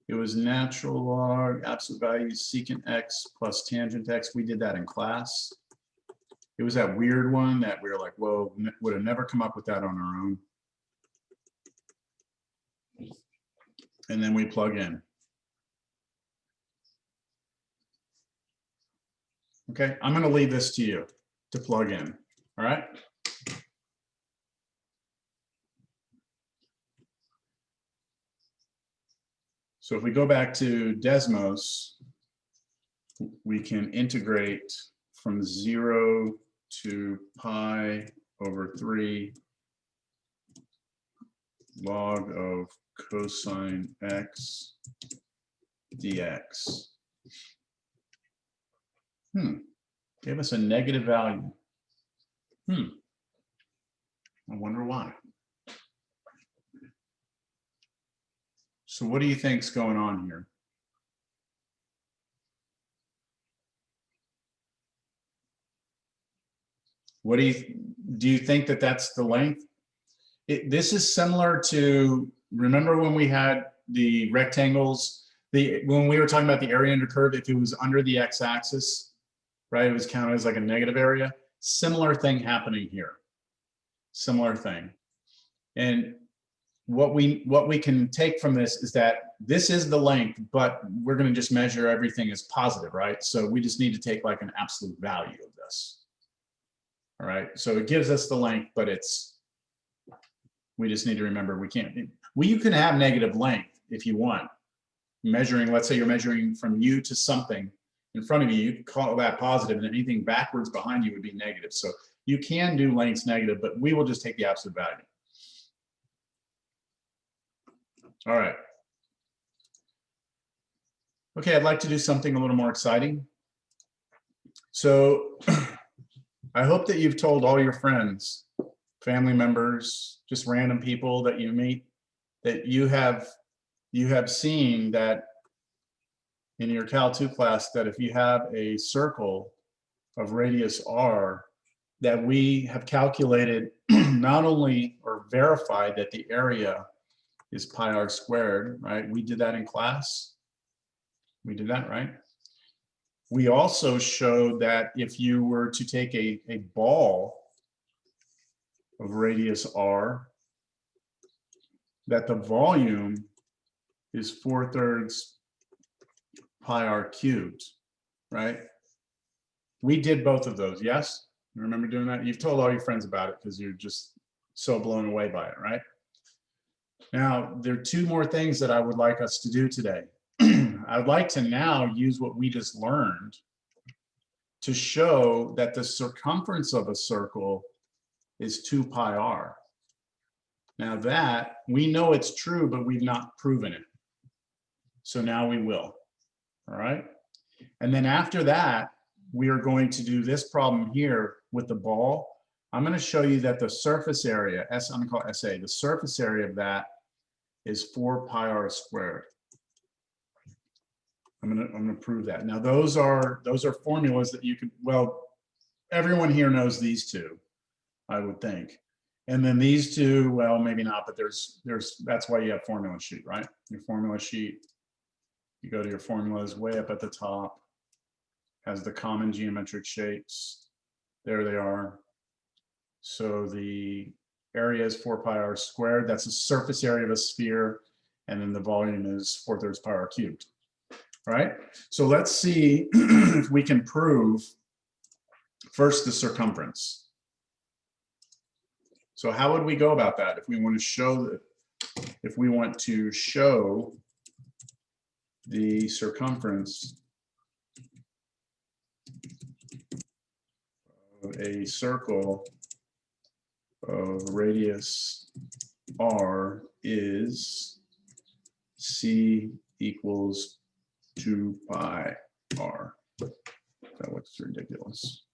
It was natural log, absolute value, secant x plus tangent x. We did that in class. It was that weird one that we were like, whoa, would have never come up with that on our own. And then we plug in. Okay, I'm going to leave this to you to plug in. All right. So if we go back to Desmos, we can integrate from 0 to pi over 3 log of cosine x dx. Give us a negative value. I wonder why. So what do you think's going on here? What do you think that that's the length? This is similar to, remember when we had the rectangles, when we were talking about the area under curve, if it was under the x-axis, right, it was counted as like a negative area. Similar thing happening here. Similar thing. And what we can take from this is that this is the length, but we're going to just measure everything as positive, right? So we just need to take like an absolute value of this. All right, so it gives us the length, but we just need to remember you can have negative length if you want. Measuring, let's say you're measuring from you to something in front of you, you can call that positive, and anything backwards behind you would be negative. So you can do lengths negative, but we will just take the absolute value. All right. Okay, I'd like to do something a little more exciting. So I hope that you've told all your friends, family members, just random people that you meet, that you have seen that in your Cal 2 class, that if you have a circle of radius r, that we have calculated not only or verified that the area is pi r squared, right? We did that in class. We did that, right? We also showed that if you were to take a ball of radius r, that the volume is 4/3 pi r cubed, right? We did both of those, yes? You remember doing that? You've told all your friends about it because you're just so blown away by it, right? Now, there are two more things that I would like us to do today. I'd like to now use what we just learned to show that the circumference of a circle is 2 pi r. Now that, we know it's true, but we've not proven it. So now we will, all right? And then after that, we are going to do this problem here with the ball. I'm going to show you that the surface area, I'm going to call it SA, the surface area of that is 4 pi r squared. I'm going to prove that. Now those are formulas that you can, well, everyone here knows these two, I would think. And then these two, well, maybe not, but that's why you have formula sheet, right? Your formula sheet, you go to your formulas way up at the top, has the common geometric shapes. There they are. So the area is 4 pi r squared. That's the surface area of a sphere. And then the volume is 4/3 pi r cubed. Right? So let's see if we can prove first the circumference. So how would we go about that if we want to show that, if we want to show the circumference of a circle of radius r is c equals 2 pi r. That looks ridiculous.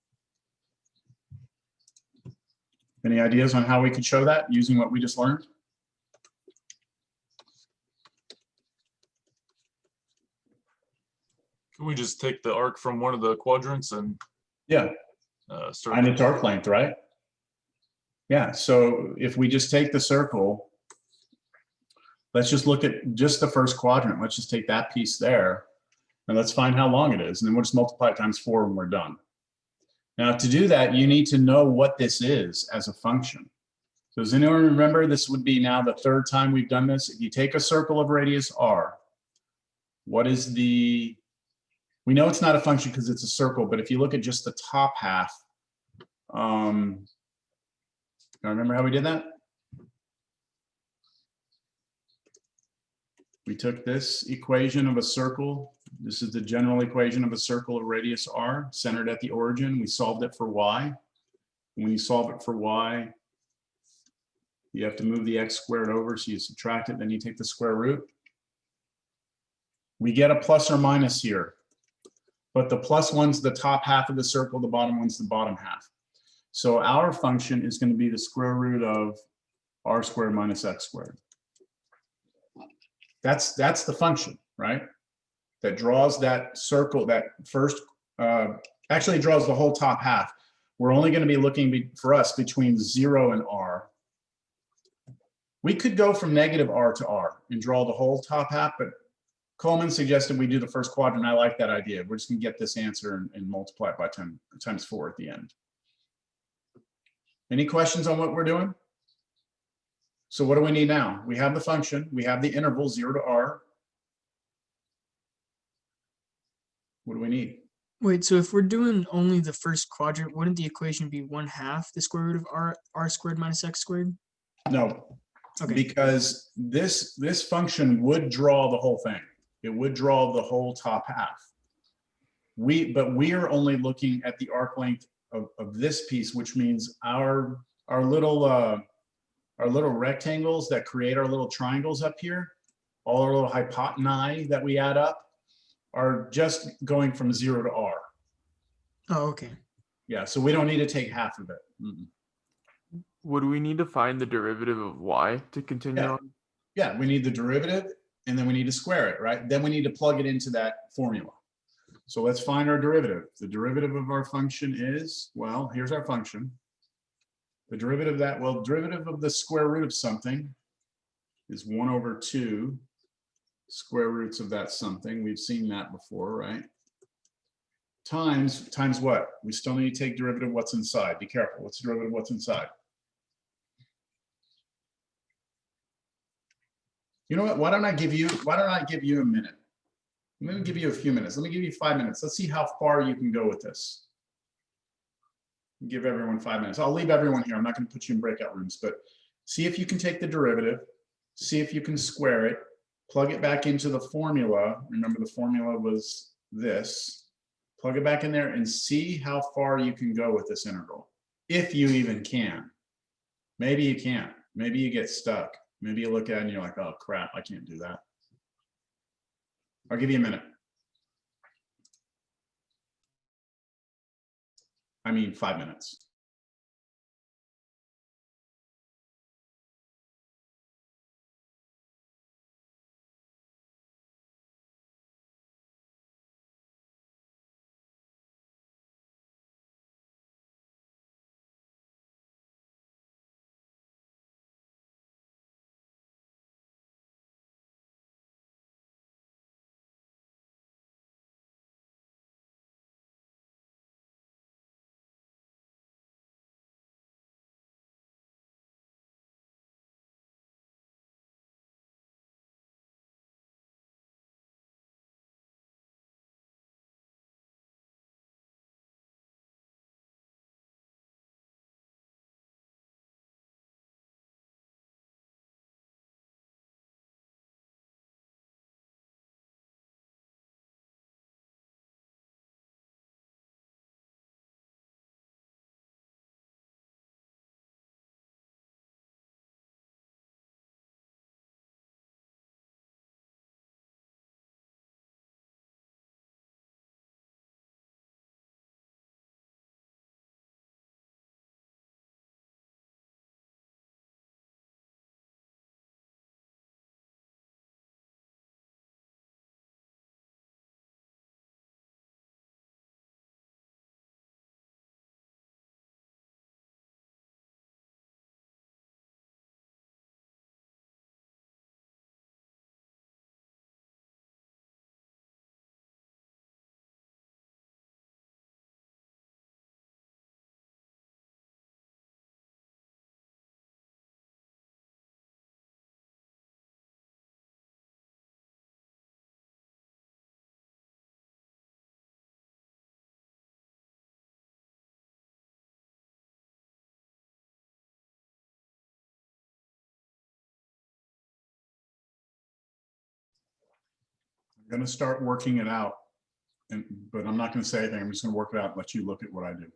Any ideas on how we could show that using what we just learned? Can we just take the arc from one of the quadrants and Yeah, start? and its arc length, right? Yeah, so if we just take the circle, let's just look at just the first quadrant. Let's just take that piece there and let's find how long it is. And then we'll just multiply it times 4 when we're done. Now to do that, you need to know what this is as a function. So does anyone remember, this would be now the third time we've done this. If you take a circle of radius r, what is the, we know it's not a function because it's a circle, but if you look at just the top half, now remember how we did that? We took this equation of a circle. This is the general equation of a circle of radius r centered at the origin. We solved it for y. When you solve it for y, you have to move the x squared over, so you subtract it, then you take the square root. We get a plus or minus here, but the plus one's the top half of the circle, the bottom one's the bottom half. So our function is going to be the square root of r squared minus x squared. That's the function, right? That draws that circle, that first, actually draws the whole top half. We're only going to be looking for us between 0 and r. We could go from negative r to r and draw the whole top half, but Coleman suggested we do the first quadrant. I like that idea. We're just going to get this answer and multiply it by 10 times 4 at the end. Any questions on what we're doing? So what do we need now? We have the function, we have the interval 0 to r. What do we need? Wait, so if we're doing only the first quadrant, wouldn't the equation be 1/2 the square root of r squared minus x squared? No, Okay. because this function would draw the whole thing. It would draw the whole top half. But we are only looking at the arc length of this piece, which means our little rectangles that create our little triangles up here, all our little hypotenusae that we add up, are just going from 0 to r. Oh, okay. Yeah, so we don't need to take half of it. Mm-mm. Would we need to find the derivative of y to continue Yeah. on? Yeah, we need the derivative and then we need to square it, right? Then we need to plug it into that formula. So let's find our derivative. The derivative of our function is, well, here's our function. The derivative of that, well, derivative of the square root of something is 1/2 square roots of that something. We've seen that before, right? Times what? We still need to take derivative of what's inside. Be careful. What's the derivative of what's inside? You know what? Why don't I give you a minute? I'm going to give you a few minutes. Let me give you 5 minutes. Let's see how far you can go with this. Give everyone 5 minutes. I'll leave everyone here. I'm not going to put you in breakout rooms, but see if you can take the derivative, see if you can square it, plug it back into the formula. Remember the formula was this. Plug it back in there and see how far you can go with this integral, if you even can. Maybe you can't. Maybe you get stuck. Maybe you look at it and you're like, oh crap, I can't do that. I'll give you a minute. I mean, 5 minutes. I'm going to start working it out, but I'm not going to say anything. I'm just going to work it out and let you look at what I do.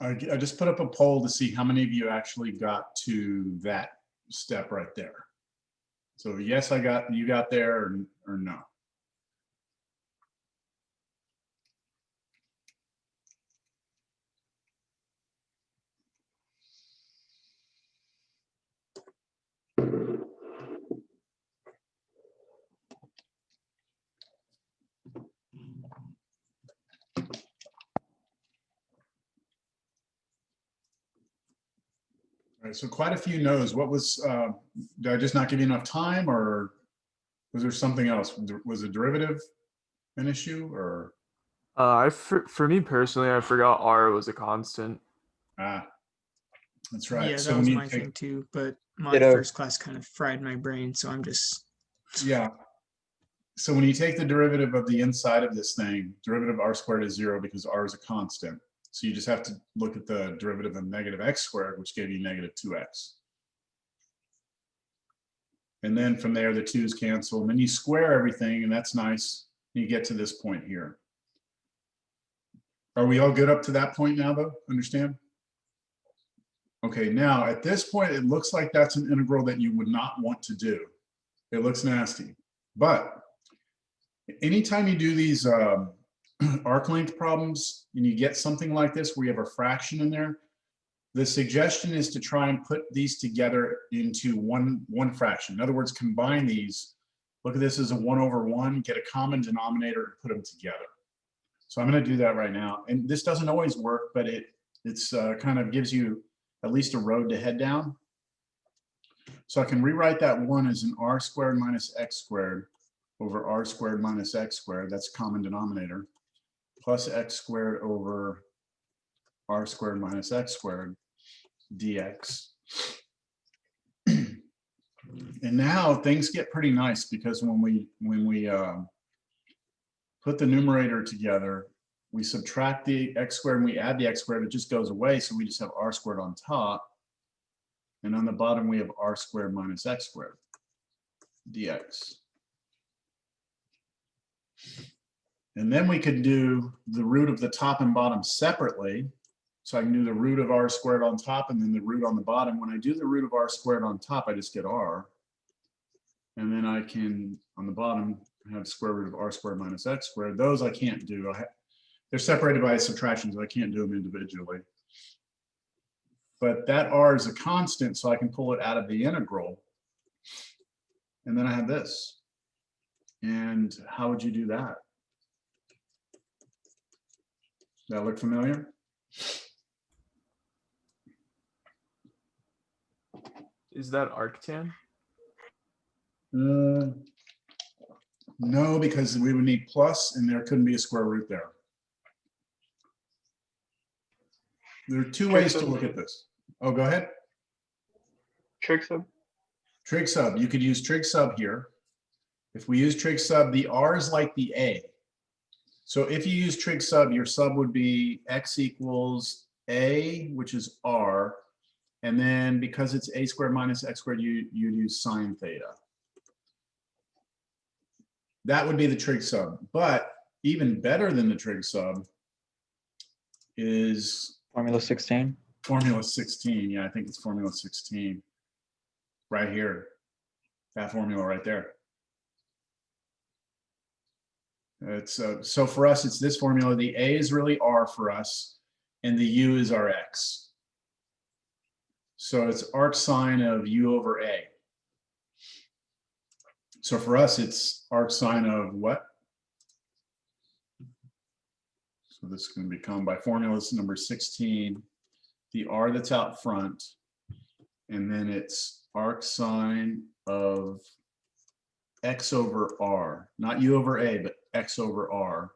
I just put up a poll to see how many of you actually got to that step right there. So yes, you got there, or no. right, so quite a few no's. What was, did I just not give you enough time, or was there something else? Was the derivative an issue, or? For me personally, I forgot R was a constant. Ah, that's right. Yeah, So that when was you my take, thing too, but my Ditto. first class kind of fried my brain, so I'm just yeah. So when you take the derivative of the inside of this thing, derivative of r squared is 0 because r is a constant. So you just have to look at the derivative of negative x squared, which gave you negative 2x. And then from there, the 2's cancel, and then you square everything, and that's nice. You get to this point here. Are we all good up to that point now, though? Understand? Okay, now at this point, it looks like that's an integral that you would not want to do. It looks nasty. But anytime you do these arc length problems and you get something like this where you have a fraction in there, the suggestion is to try and put these together into one fraction. In other words, combine these. Look at this as a 1/1, get a common denominator and put them together. So I'm going to do that right now. And this doesn't always work, but it's kind of gives you at least a road to head down. So I can rewrite that 1 as an r squared minus x squared over r squared minus x squared. That's common denominator, plus x squared over r squared minus x squared dx. And now things get pretty nice, because when we put the numerator together, we subtract the x squared and we add the x squared, it just goes away. So we just have r squared on top. And on the bottom, we have r squared minus x squared dx. And then we could do the root of the top and bottom separately. So I can do the root of r squared on top and then the root on the bottom. When I do the root of r squared on top, I just get r. And then I can, on the bottom, have square root of r squared minus x squared. Those I can't do. They're separated by subtractions. I can't do them individually. But that r is a constant, so I can pull it out of the integral. And then I have this. And how would you do that? Does that look familiar? Is that arctan? No, because we would need plus, and there couldn't be a square root there. There are two ways to look at this. Oh, go ahead. Trig sub? Trig sub. You could use trig sub here. If we use trig sub, the r is like the a. So if you use trig sub, your sub would be x equals a, which is r. And then because it's a squared minus x squared, you'd use sine theta. That would be the trig sub. But even better than the trig sub is Formula 16. formula 16. Yeah, I think it's formula 16 right here. That formula right there. It's so for us, it's this formula. The a is really r for us, and the u is our x. So it's arc sine of u over a. So for us, it's arc sine of what? So this can become, by formula number 16, the r that's out front, and then it's arc sine of x over r, not u over a, but x over r,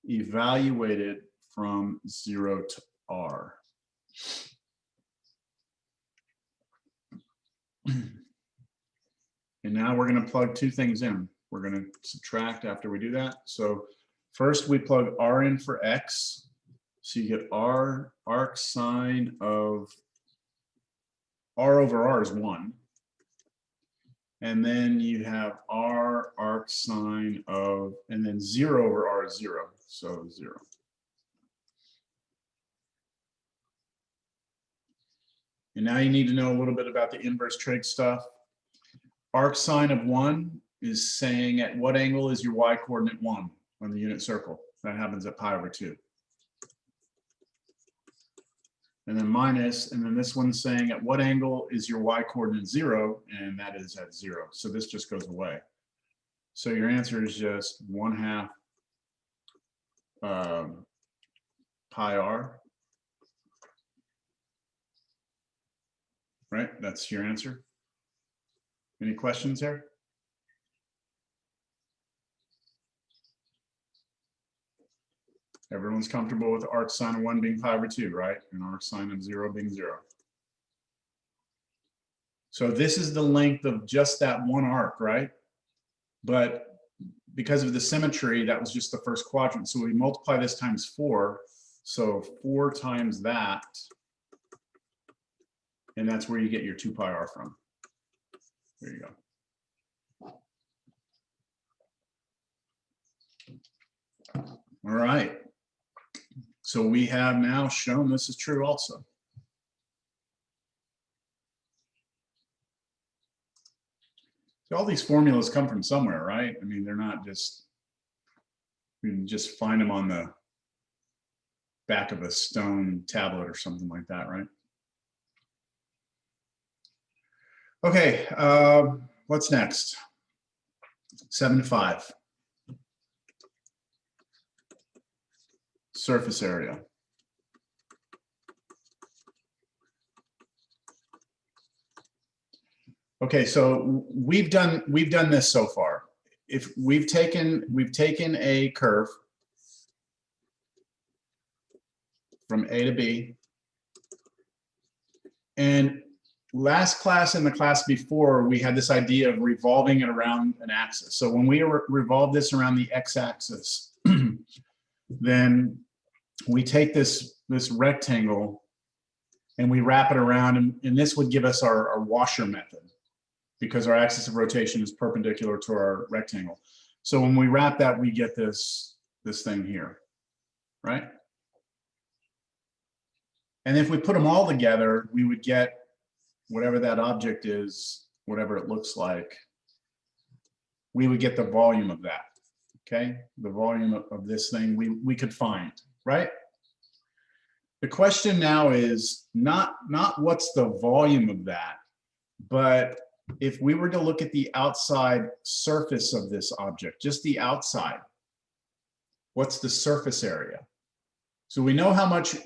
evaluated from 0 to r. And now we're going to plug two things in. We're going to subtract after we do that. So first we plug r in for x. So you get r arc sine of r over r is 1. And then you have r arc sine of, and then 0 over r is 0. So 0. And now you need to know a little bit about the inverse trig stuff. Arc sine of 1 is saying at what angle is your y coordinate 1 on the unit circle? That happens at pi over 2. And then minus, and then this one's saying at what angle is your y coordinate 0? And that is at 0. So this just goes away. So your answer is just 1/2 pi r. right? That's your answer. Any questions there? Everyone's comfortable with arc sine of 1 being pi over 2, right? And arc sine of 0 being 0. So this is the length of just that one arc, right? But because of the symmetry, that was just the first quadrant. So we multiply this times 4. So 4 times that. And that's where you get your 2 pi r from. There you go. All right. So we have now shown this is true also. So all these formulas come from somewhere, right? I mean, they're not just, you can just find them on the back of a stone tablet or something like that, right? Okay, what's next? 7-5. Surface area. Okay, so we've done this so far. If we've taken a curve from A to B, and last class and the class before, we had this idea of revolving it around an axis. So when we revolve this around the x-axis, then we take this rectangle and we wrap it around, and this would give us our washer method, because our axis of rotation is perpendicular to our rectangle. So when we wrap that, we get this thing here, right? And if we put them all together, we would get whatever that object is, whatever it looks like, we would get the volume of that, okay? The volume of this thing we could find, right? The question now is not what's the volume of that, but if we were to look at the outside surface of this object, just the outside, what's the surface area? So we know how much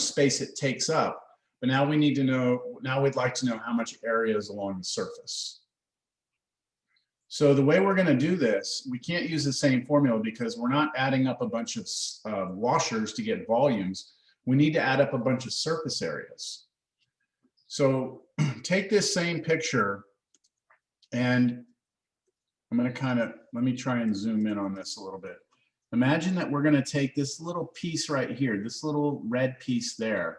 space it takes up, but now we need to know, now we'd like to know how much area is along the surface. So the way we're going to do this, we can't use the same formula because we're not adding up a bunch of washers to get volumes. We need to add up a bunch of surface areas. So take this same picture, and I'm going to let me try and zoom in on this a little bit. Imagine that we're going to take this little piece right here, this little red piece there,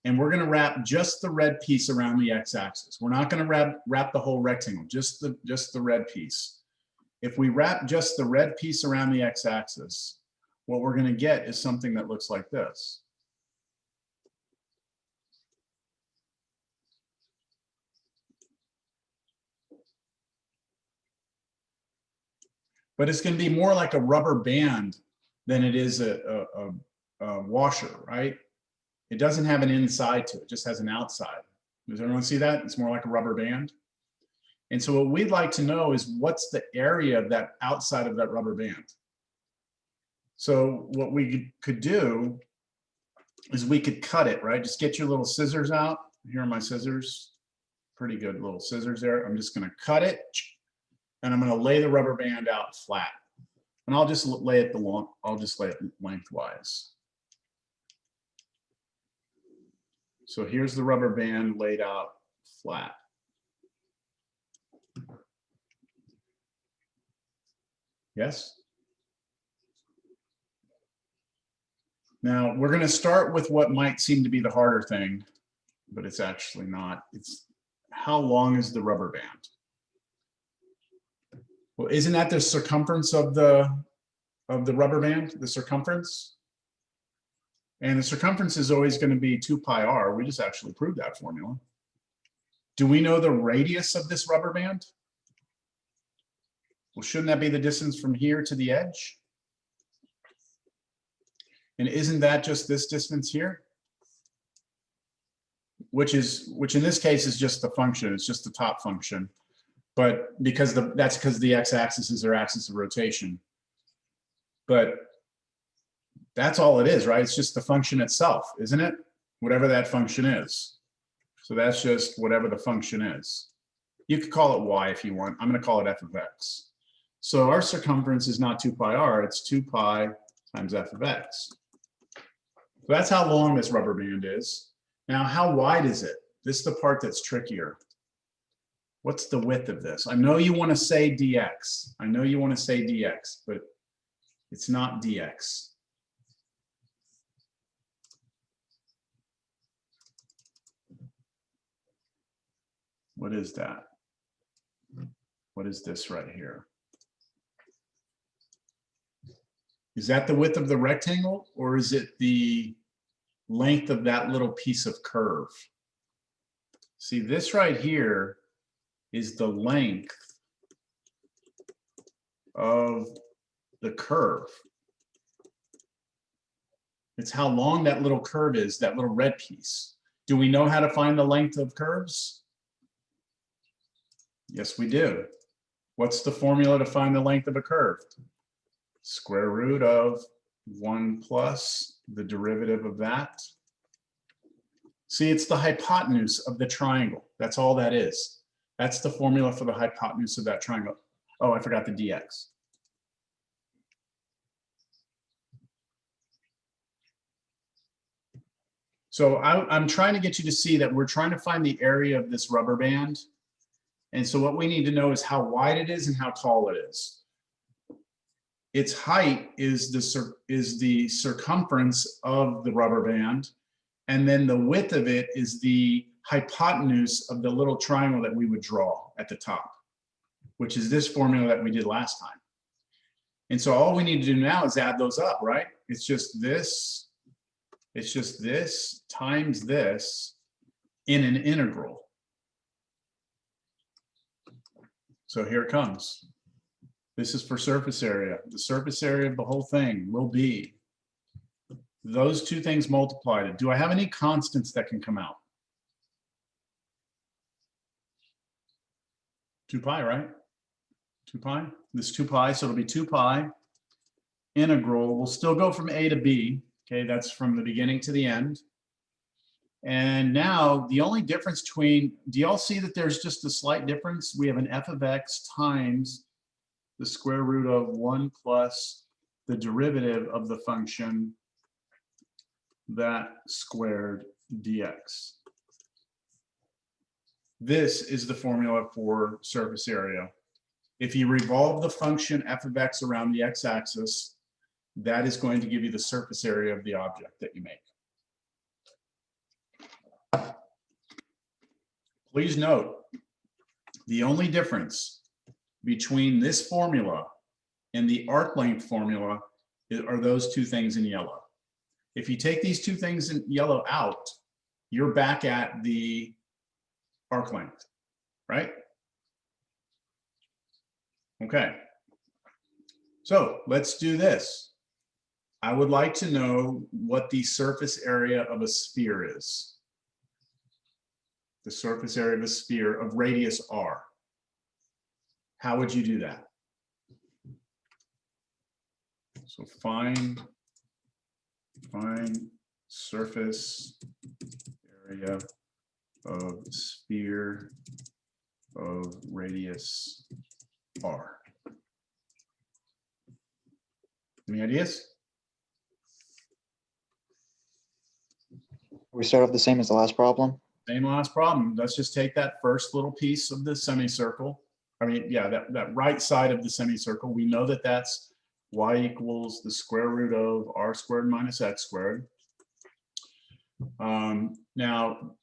and we're going to wrap just the red piece around the x-axis. We're not going to wrap the whole rectangle, just the red piece. If we wrap just the red piece around the x-axis, what we're going to get is something that looks like this. But it's going to be more like a rubber band than it is a washer, right? It doesn't have an inside to it, it just has an outside. Does everyone see that? It's more like a rubber band. And so what we'd like to know is what's the area of that outside of that rubber band. So what we could do is we could cut it, right? Just get your little scissors out. Here are my scissors. Pretty good little scissors there. I'm just going to cut it. And I'm going to lay the rubber band out flat, and I'll just lay it lengthwise. So here's the rubber band laid out flat. Yes. Now we're going to start with what might seem to be the harder thing, but it's actually not. It's how long is the rubber band? Well, isn't that the circumference of the rubber band, the circumference? And the circumference is always going to be 2 pi r. We just actually proved that formula. Do we know the radius of this rubber band? Well, shouldn't that be the distance from here to the edge? And isn't that just this distance here? Which in this case is just the function, it's just the top function. But that's because the x-axis is our axis of rotation. But that's all it is, right? It's just the function itself, isn't it? Whatever that function is. So that's just whatever the function is. You could call it y if you want. I'm going to call it f of x. So our circumference is not 2 pi r, it's 2 pi times f of x. So that's how long this rubber band is. Now, how wide is it? This is the part that's trickier. What's the width of this? I know you want to say dx. I know you want to say dx, but it's not dx. What is that? What is this right here? Is that the width of the rectangle, or is it the length of that little piece of curve? See, this right here is the length of the curve. It's how long that little curve is, that little red piece. Do we know how to find the length of curves? Yes, we do. What's the formula to find the length of a curve? Square root of 1 plus the derivative of that. See, it's the hypotenuse of the triangle. That's all that is. That's the formula for the hypotenuse of that triangle. Oh, I forgot the dx. So I'm trying to get you to see that we're trying to find the area of this rubber band. And so what we need to know is how wide it is and how tall it is. Its height is the circumference of the rubber band. And then the width of it is the hypotenuse of the little triangle that we would draw at the top, which is this formula that we did last time. And so all we need to do now is add those up, right? It's just this times this in an integral. So here it comes. This is for surface area. The surface area of the whole thing will be those two things multiplied. Do I have any constants that can come out? 2 pi, right? 2 pi. This is 2 pi, so it'll be 2 pi. Integral will still go from a to b. Okay, that's from the beginning to the end. And now the only difference between, do y'all see that there's just a slight difference? We have an f of x times the square root of 1 plus the derivative of the function that squared dx. This is the formula for surface area. If you revolve the function f of x around the x-axis, that is going to give you the surface area of the object that you make. Please note, the only difference between this formula and the arc length formula are those two things in yellow. If you take these two things in yellow out, you're back at the arc length, right? Okay. So let's do this. I would like to know what the surface area of a sphere is. The surface area of a sphere of radius r. How would you do that? So find surface area of sphere of radius r. Any ideas? We start off the same as the last problem. Same last problem. Let's just take that first little piece of the semicircle. I mean, yeah, that right side of the semicircle. We know that that's y equals the square root of r squared minus x squared. Now,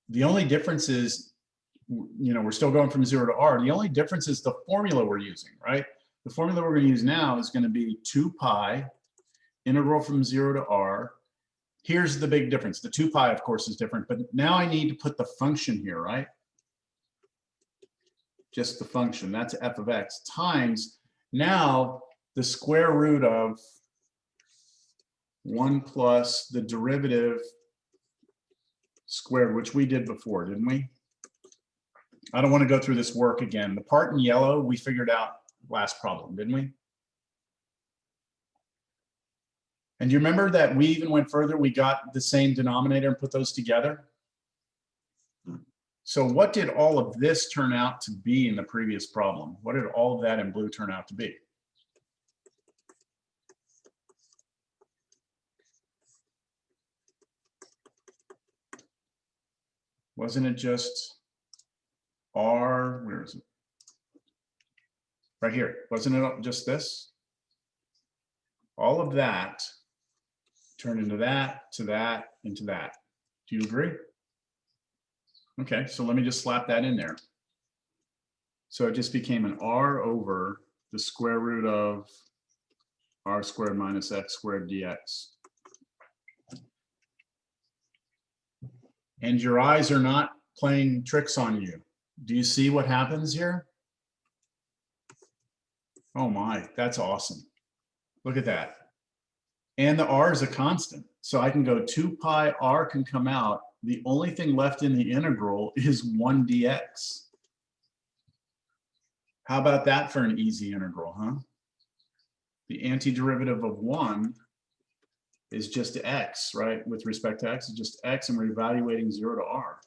the only difference is, we're still going from 0 to r. The only difference is the formula we're using, right? The formula we're going to use now is going to be 2 pi integral from 0 to r. Here's the big difference. The 2 pi, of course, is different, but now I need to put the function here, right? Just the function, that's f of x, times now the square root of 1 plus the derivative squared, which we did before, didn't we? I don't want to go through this work again. The part in yellow, we figured out last problem, didn't we? And you remember that we even went further, we got the same denominator and put those together? So what did all of this turn out to be in the previous problem? What did all of that in blue turn out to be? Wasn't it just R, where is it? Right here, wasn't it just this? All of that turned into that, to that, into that. Do you agree? Okay, so let me just slap that in there. So it just became an R over the square root of R squared minus X squared dx. And your eyes are not playing tricks on you. Do you see what happens here? Oh my, that's awesome. Look at that. And the R is a constant. So I can go 2 pi R can come out. The only thing left in the integral is 1 dx. How about that for an easy integral, huh? The antiderivative of 1 is just x, right? With respect to x, it's just x, and we're evaluating 0 to r.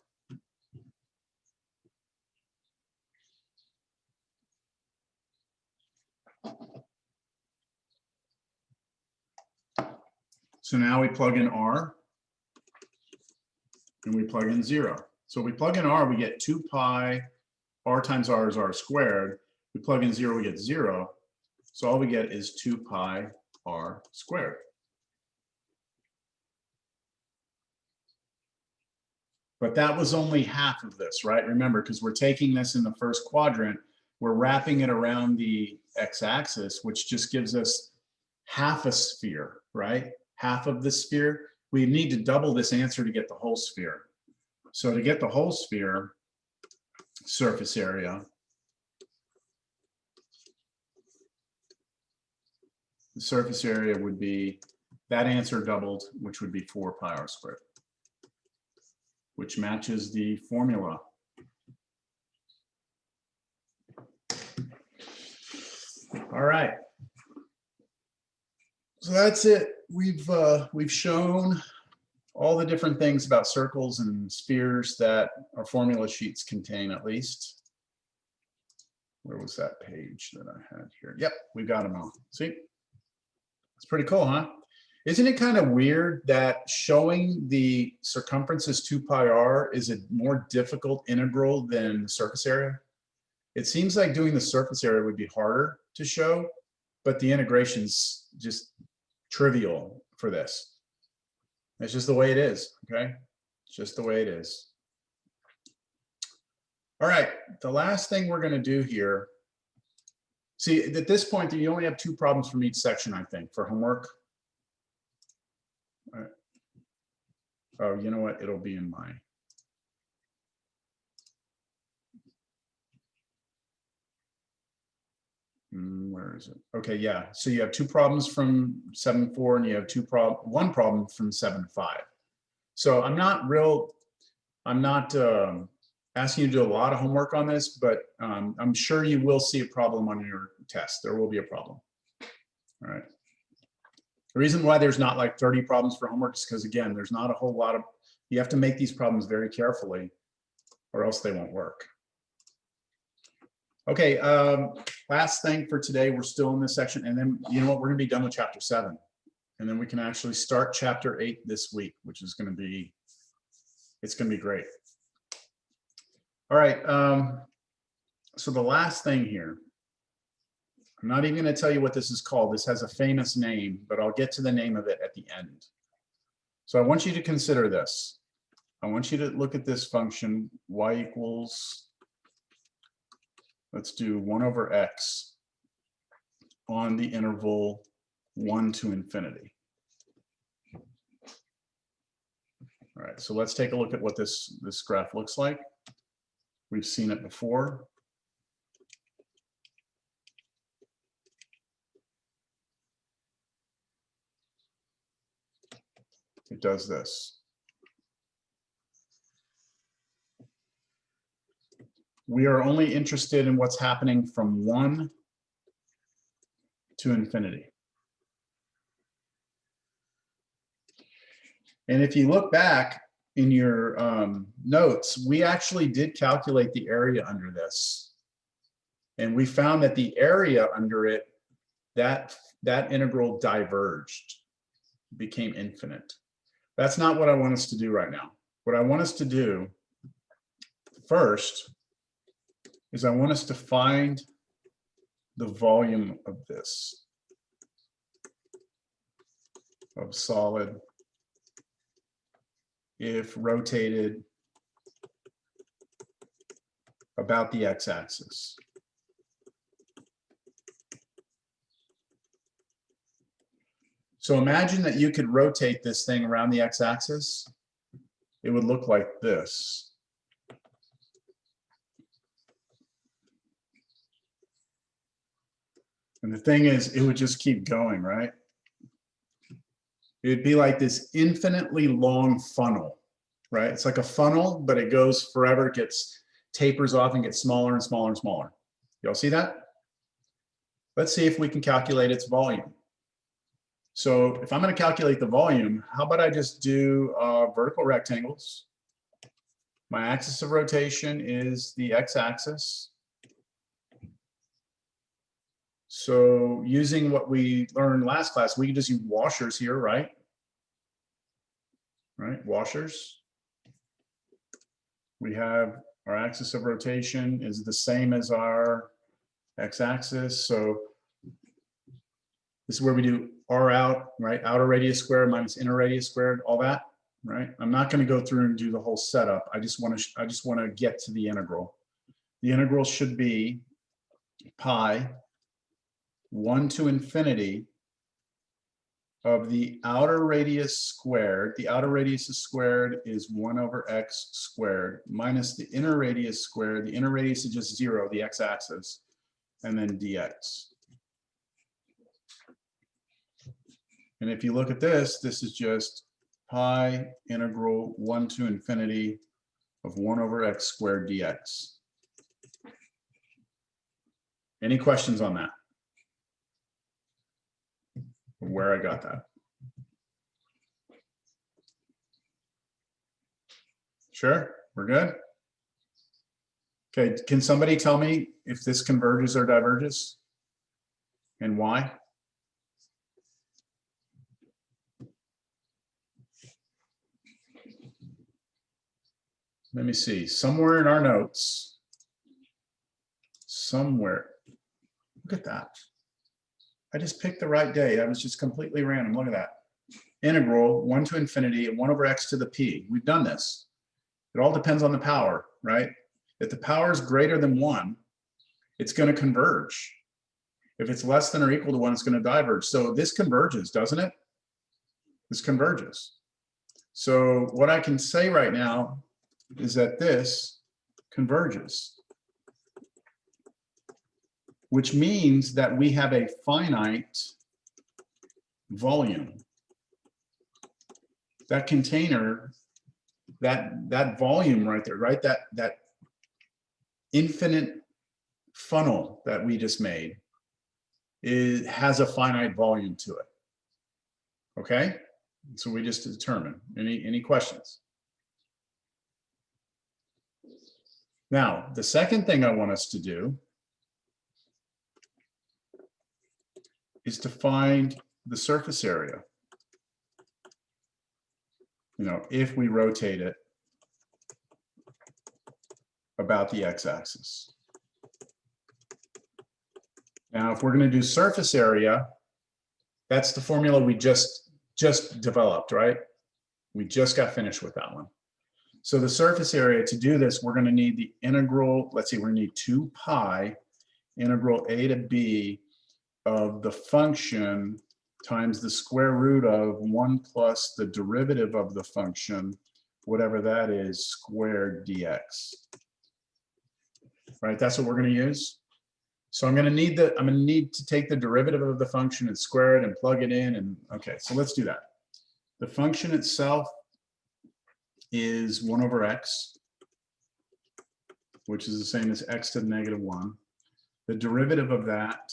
So now we plug in r, and we plug in 0. So we plug in r, we get 2 pi, r times r is r squared. We plug in 0, we get 0. So all we get is 2 pi r squared. But that was only half of this, right? Remember, because we're taking this in the first quadrant, we're wrapping it around the x-axis, which just gives us half a sphere, right? Half of the sphere. We need to double this answer to get the whole sphere. So to get the whole sphere, surface area, the surface area would be that answer doubled, which would be 4 pi r squared, which matches the formula. All right. So that's it. We've shown all the different things about circles and spheres that our formula sheets contain, at least. Where was that page that I had here? Yep, we got them all. See? It's pretty cool, huh? Isn't it kind of weird that showing the circumference as 2 pi r is a more difficult integral than the surface area? It seems like doing the surface area would be harder to show, but the integration's just trivial for this. It's just the way it is, okay? It's just the way it is. All right, the last thing we're gonna do here, see, at this point, you only have 2 problems from each section, I think, for homework. All right. Oh, you know what? It'll be in my. Where is it? Okay, yeah. So you have 2 problems from 7.4 and you have 1 problem from 7.5. So I'm not asking you to do a lot of homework on this, but I'm sure you will see a problem on your test. There will be a problem. All right. The reason why there's not like 30 problems for homework is because, again, there's not a whole lot of, you have to make these problems very carefully or else they won't work. Okay, last thing for today, we're still in this section, and then you know what, we're gonna be done with chapter 7. And then we can actually start chapter 8 this week, which is gonna be, it's gonna be great. All right, so the last thing here, I'm not even gonna tell you what this is called. This has a famous name, but I'll get to the name of it at the end. So I want you to consider this. I want you to look at this function, y equals, let's do 1 over x on the interval 1 to infinity. All right, so let's take a look at what this graph looks like. We've seen it before. It does this. We are only interested in what's happening from 1 to infinity. And if you look back in your notes, we actually did calculate the area under this. And we found that the area under it, that integral diverged, became infinite. That's not what I want us to do right now. What I want us to do first is I want us to find the volume of this, of solid, if rotated about the x-axis. So imagine that you could rotate this thing around the x-axis. It would look like this. And the thing is, it would just keep going, right? It'd be like this infinitely long funnel, right? It's like a funnel, but it goes forever, it gets tapers off and gets smaller and smaller and smaller. Y'all see that? Let's see if we can calculate its volume. So if I'm going to calculate the volume, how about I just do vertical rectangles? My axis of rotation is the x-axis. So using what we learned last class, we can just use washers here, right? Right, washers. We have our axis of rotation is the same as our x-axis. So this is where we do R out, right? Outer radius squared minus inner radius squared, all that, right? I'm not going to go through and do the whole setup. I just want to get to the integral. The integral should be pi 1 to infinity of the outer radius squared. The outer radius squared is 1 over x squared minus the inner radius squared. The inner radius is just 0, the x-axis, and then dx. And if you look at this, this is just pi integral 1 to infinity of 1 over x squared dx. Any questions on that? Where I got that? Sure, we're good? Okay, can somebody tell me if this converges or diverges? And why? Let me see, somewhere in our notes, somewhere, look at that. I just picked the right day. That was just completely random. Look at that. Integral 1 to infinity and 1 over x to the p. We've done this. It all depends on the power, right? If the power is greater than 1, it's going to converge. If it's less than or equal to 1, it's going to diverge. So this converges, doesn't it? This converges. So what I can say right now is that this converges, which means that we have a finite volume. That container, that volume right there, right? That infinite funnel that we just made, it has a finite volume to it. Okay? So we just determined. Any questions? Now, the second thing I want us to do is to find the surface area. You know, if we rotate it about the x-axis. Now, if we're going to do surface area, that's the formula we just developed, right? We just got finished with that one. So the surface area, to do this, we're going to need the integral, let's see, we're going to need 2 pi integral a to b of the function times the square root of 1 plus the derivative of the function, whatever that is, squared dx. Right, that's what we're going to use. So I'm going to need to take the derivative of the function and square it and plug it in. And okay, so let's do that. The function itself is 1 over x, which is the same as x to the negative 1. The derivative of that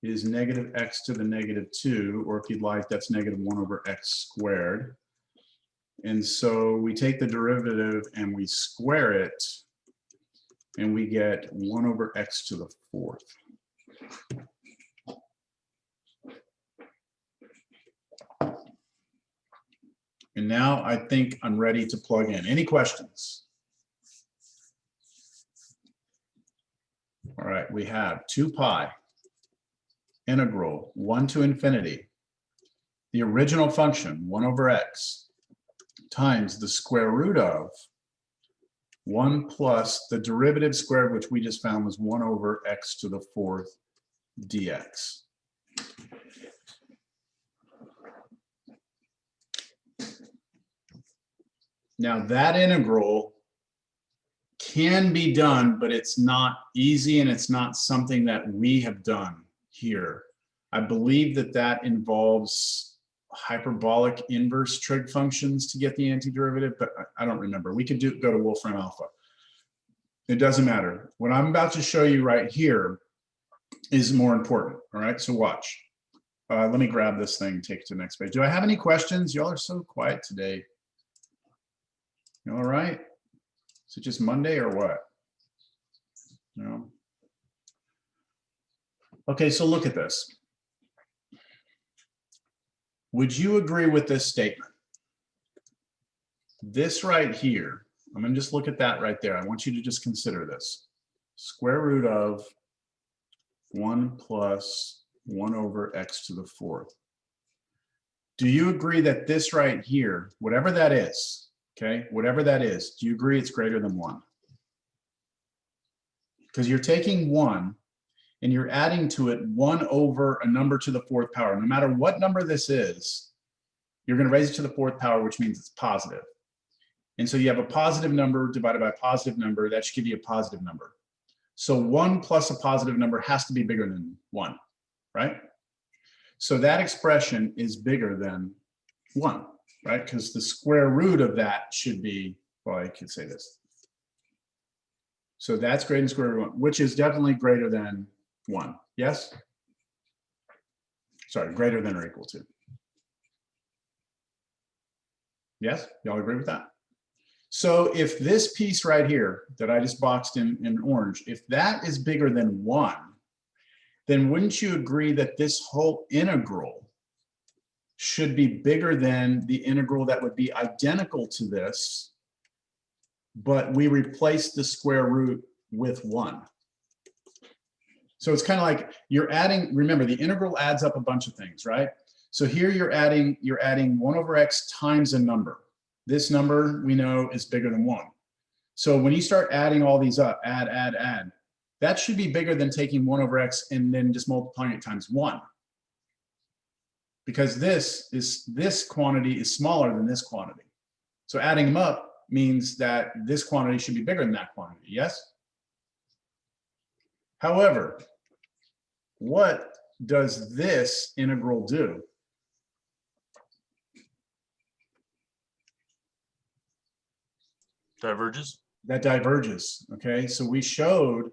is negative x to the negative 2, or if you'd like, that's negative 1 over x squared. And so we take the derivative and we square it, and we get 1 over x to the 4th. And now I think I'm ready to plug in. Any questions? All right, we have 2 pi integral 1 to infinity, the original function 1 over x times the square root of 1 plus the derivative squared, which we just found was 1 over x to the 4th dx. Now that integral can be done, but it's not easy and it's not something that we have done here. I believe that that involves hyperbolic inverse trig functions to get the antiderivative, but I don't remember. We could go to Wolfram Alpha. It doesn't matter. What I'm about to show you right here is more important. All right, so watch. Let me grab this thing and take it to the next page. Do I have any questions? Y'all are so quiet today. You all right? Is it just Monday or what? No. Okay, so look at this. Would you agree with this statement? This right here, I'm going to just look at that right there. I want you to just consider this. Square root of 1 plus 1 over x to the 4th. Do you agree that this right here, whatever that is, okay, whatever that is, do you agree it's greater than 1? Because you're taking 1 and you're adding to it 1 over a number to the 4th power. No matter what number this is, you're going to raise it to the 4th power, which means it's positive. And so you have a positive number divided by a positive number. That should give you a positive number. So 1 plus a positive number has to be bigger than 1, right? So that expression is bigger than 1, right? Because the square root of that should be, well, I could say this. So that's greater than square root of 1, which is definitely greater than 1. Yes? Sorry, greater than or equal to. Yes? Y'all agree with that? So if this piece right here that I just boxed in orange, if that is bigger than 1, then wouldn't you agree that this whole integral should be bigger than the integral that would be identical to this, but we replace the square root with 1? So it's kind of like you're adding, remember the integral adds up a bunch of things, right? So here you're adding 1 over x times a number. This number we know is bigger than 1. So when you start adding all these up, add, that should be bigger than taking 1 over x and then just multiplying it times 1. Because this quantity is smaller than this quantity. So adding them up means that this quantity should be bigger than that quantity, yes? However, what does this integral do? Diverges. That diverges, okay? So we showed,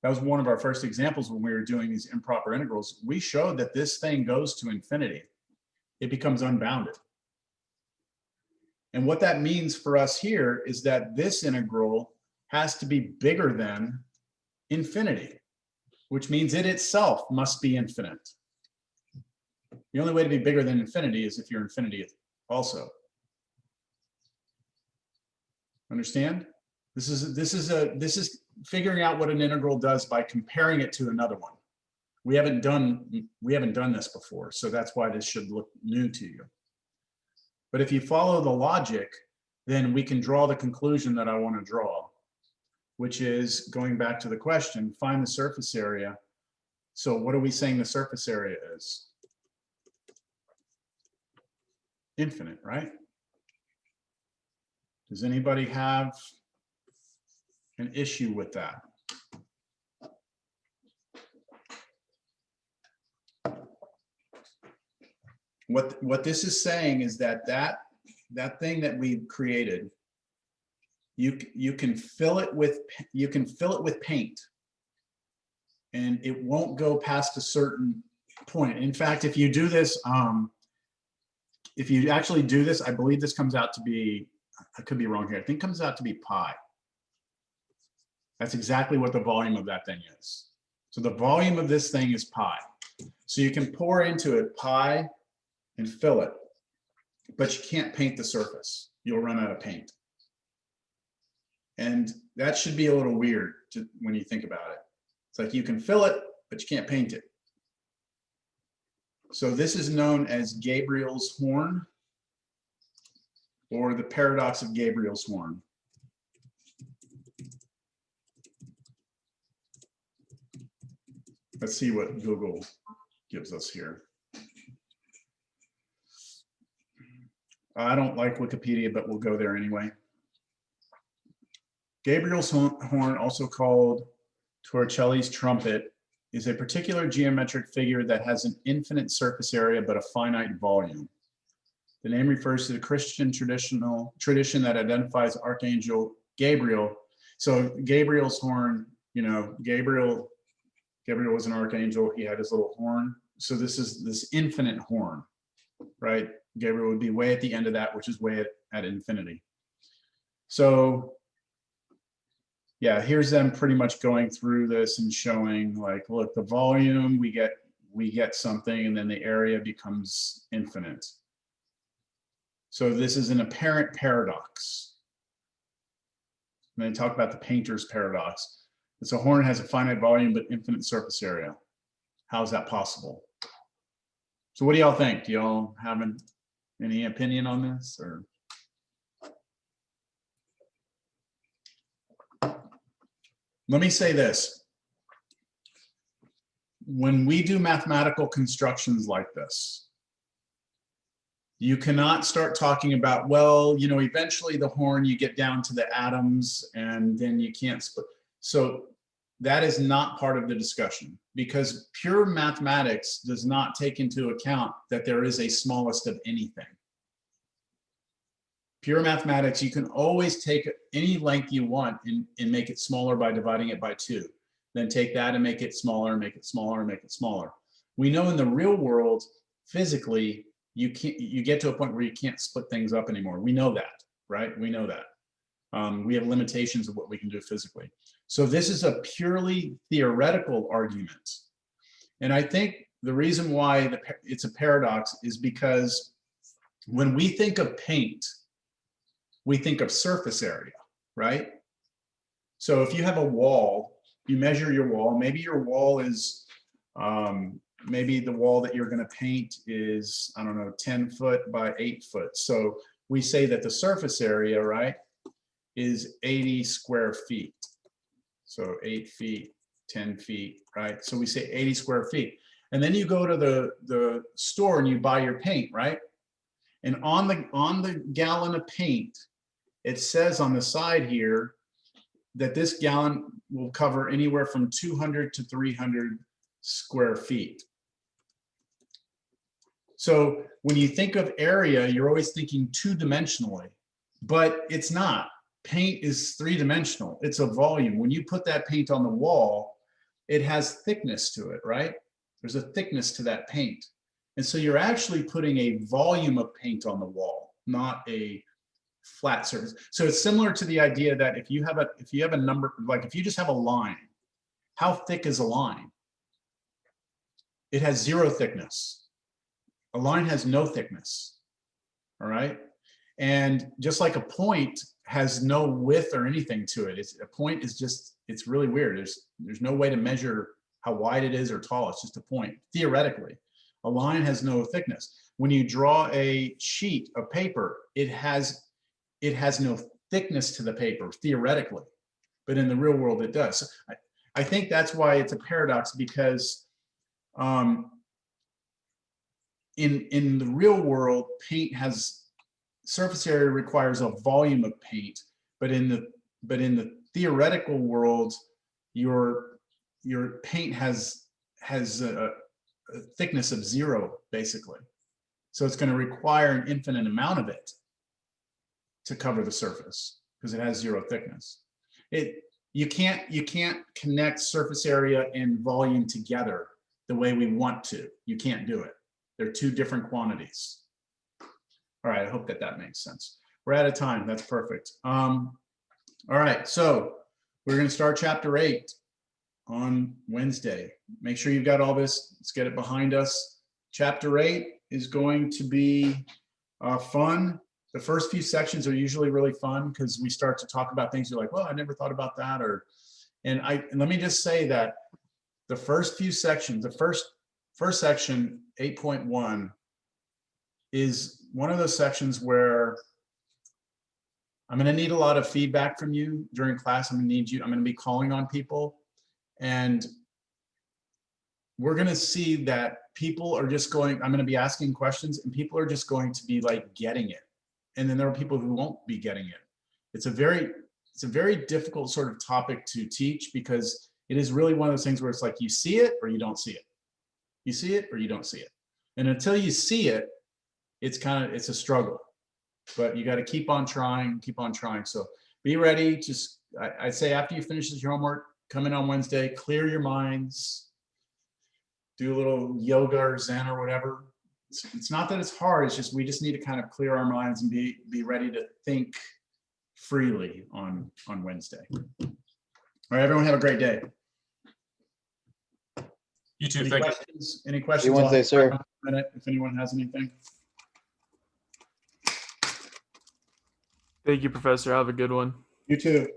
that was one of our first examples when we were doing these improper integrals. We showed that this thing goes to infinity. It becomes unbounded. And what that means for us here is that this integral has to be bigger than infinity, which means it itself must be infinite. The only way to be bigger than infinity is if you're infinity also. Understand? This is figuring out what an integral does by comparing it to another one. We haven't done this before, so that's why this should look new to you. But if you follow the logic, then we can draw the conclusion that I want to draw, which is going back to the question, find the surface area. So what are we saying the surface area is? Infinite, right? Does anybody have an issue with that? What this is saying is that thing that we created, you can fill it with paint, and it won't go past a certain point. In fact, if you do this, if you actually do this, I believe this comes out to be, I could be wrong here. I think it comes out to be pi. That's exactly what the volume of that thing is. So the volume of this thing is pi. So you can pour into it pi and fill it, but you can't paint the surface. You'll run out of paint. And that should be a little weird when you think about it. It's like you can fill it, but you can't paint it. So this is known as Gabriel's horn, or the paradox of Gabriel's horn. Let's see what Google gives us here. I don't like Wikipedia, but we'll go there anyway. Gabriel's horn, also called Torricelli's trumpet, is a particular geometric figure that has an infinite surface area but a finite volume. The name refers to the Christian tradition that identifies Archangel Gabriel. So Gabriel's horn, you know, Gabriel was an archangel. He had his little horn. So this is this infinite horn, right? Gabriel would be way at the end of that, which is way at infinity. So yeah, here's them pretty much going through this and showing like, look, the volume, we get something, and then the area becomes infinite. So this is an apparent paradox. And they talk about the painter's paradox. It's a horn has a finite volume but infinite surface area. How is that possible? So what do y'all think? Do y'all have any opinion on this, or? Let me say this. When we do mathematical constructions like this, you cannot start talking about, well, you know, eventually the horn, you get down to the atoms and then you can't split. So that is not part of the discussion, because pure mathematics does not take into account that there is a smallest of anything. Pure mathematics, you can always take any length you want and make it smaller by dividing it by 2. Then take that and make it smaller, make it smaller, make it smaller. We know in the real world, physically, you get to a point where you can't split things up anymore. We know that, right? We know that. We have limitations of what we can do physically. So this is a purely theoretical argument. And I think the reason why it's a paradox is because when we think of paint, we think of surface area, right? So if you have a wall, you measure your wall, maybe your wall is, maybe the wall that you're gonna paint is, I don't know, 10 foot by 8 foot. So we say that the surface area, right, is 80 square feet. So 8 feet, 10 feet, right? So we say 80 square feet. And then you go to the store and you buy your paint, right? And on the gallon of paint, it says on the side here that this gallon will cover anywhere from 200 to 300 square feet. So when you think of area, you're always thinking two-dimensionally, but it's not. Paint is three-dimensional. It's a volume. When you put that paint on the wall, it has thickness to it, right? There's a thickness to that paint. And so you're actually putting a volume of paint on the wall, not a flat surface. So it's similar to the idea that if you have a number, like if you just have a line, how thick is a line? It has 0 thickness. A line has no thickness, all right? And just like a point has no width or anything to it. A point is just, it's really weird. There's no way to measure how wide it is or tall. It's just a point, theoretically. A line has no thickness. When you draw a sheet of paper, it has no thickness to the paper, theoretically, but in the real world it does. So I think that's why it's a paradox, because in the real world, paint has, surface area requires a volume of paint, but in the theoretical world, your paint has a thickness of 0, basically. So it's going to require an infinite amount of it to cover the surface because it has 0 thickness. You can't connect surface area and volume together the way we want to. You can't do it. They're two different quantities. All right, I hope that that makes sense. We're out of time. That's perfect. All right, so we're going to start chapter 8 on Wednesday. Make sure you've got all this. Let's get it behind us. Chapter 8 is going to be fun. The first few sections are usually really fun because we start to talk about things you're like, well, I never thought about that. And let me just say that the first few sections, the first section, 8.1, is one of those sections where I'm going to need a lot of feedback from you during class. I'm going to be calling on people, and we're going to see that people are just going, I'm going to be asking questions and people are just going to be like getting it. And then there are people who won't be getting it. It's a very difficult sort of topic to teach because it is really one of those things where it's like you see it or you don't see it. You see it or you don't see it. And until you see it, it's a struggle, but you got to keep on trying. So be ready. Just, I say after you finish your homework, come in on Wednesday, clear your minds, do a little yoga or Zen or whatever. It's not that it's hard. It's just, we just need to kind of clear our minds and be ready to think freely on Wednesday. All right, everyone have a great day. You too. Any Thank you. questions? Any See questions? you Wednesday, I'll sir. take a minute if anyone has anything. Thank you, Professor. Have a good one. You too.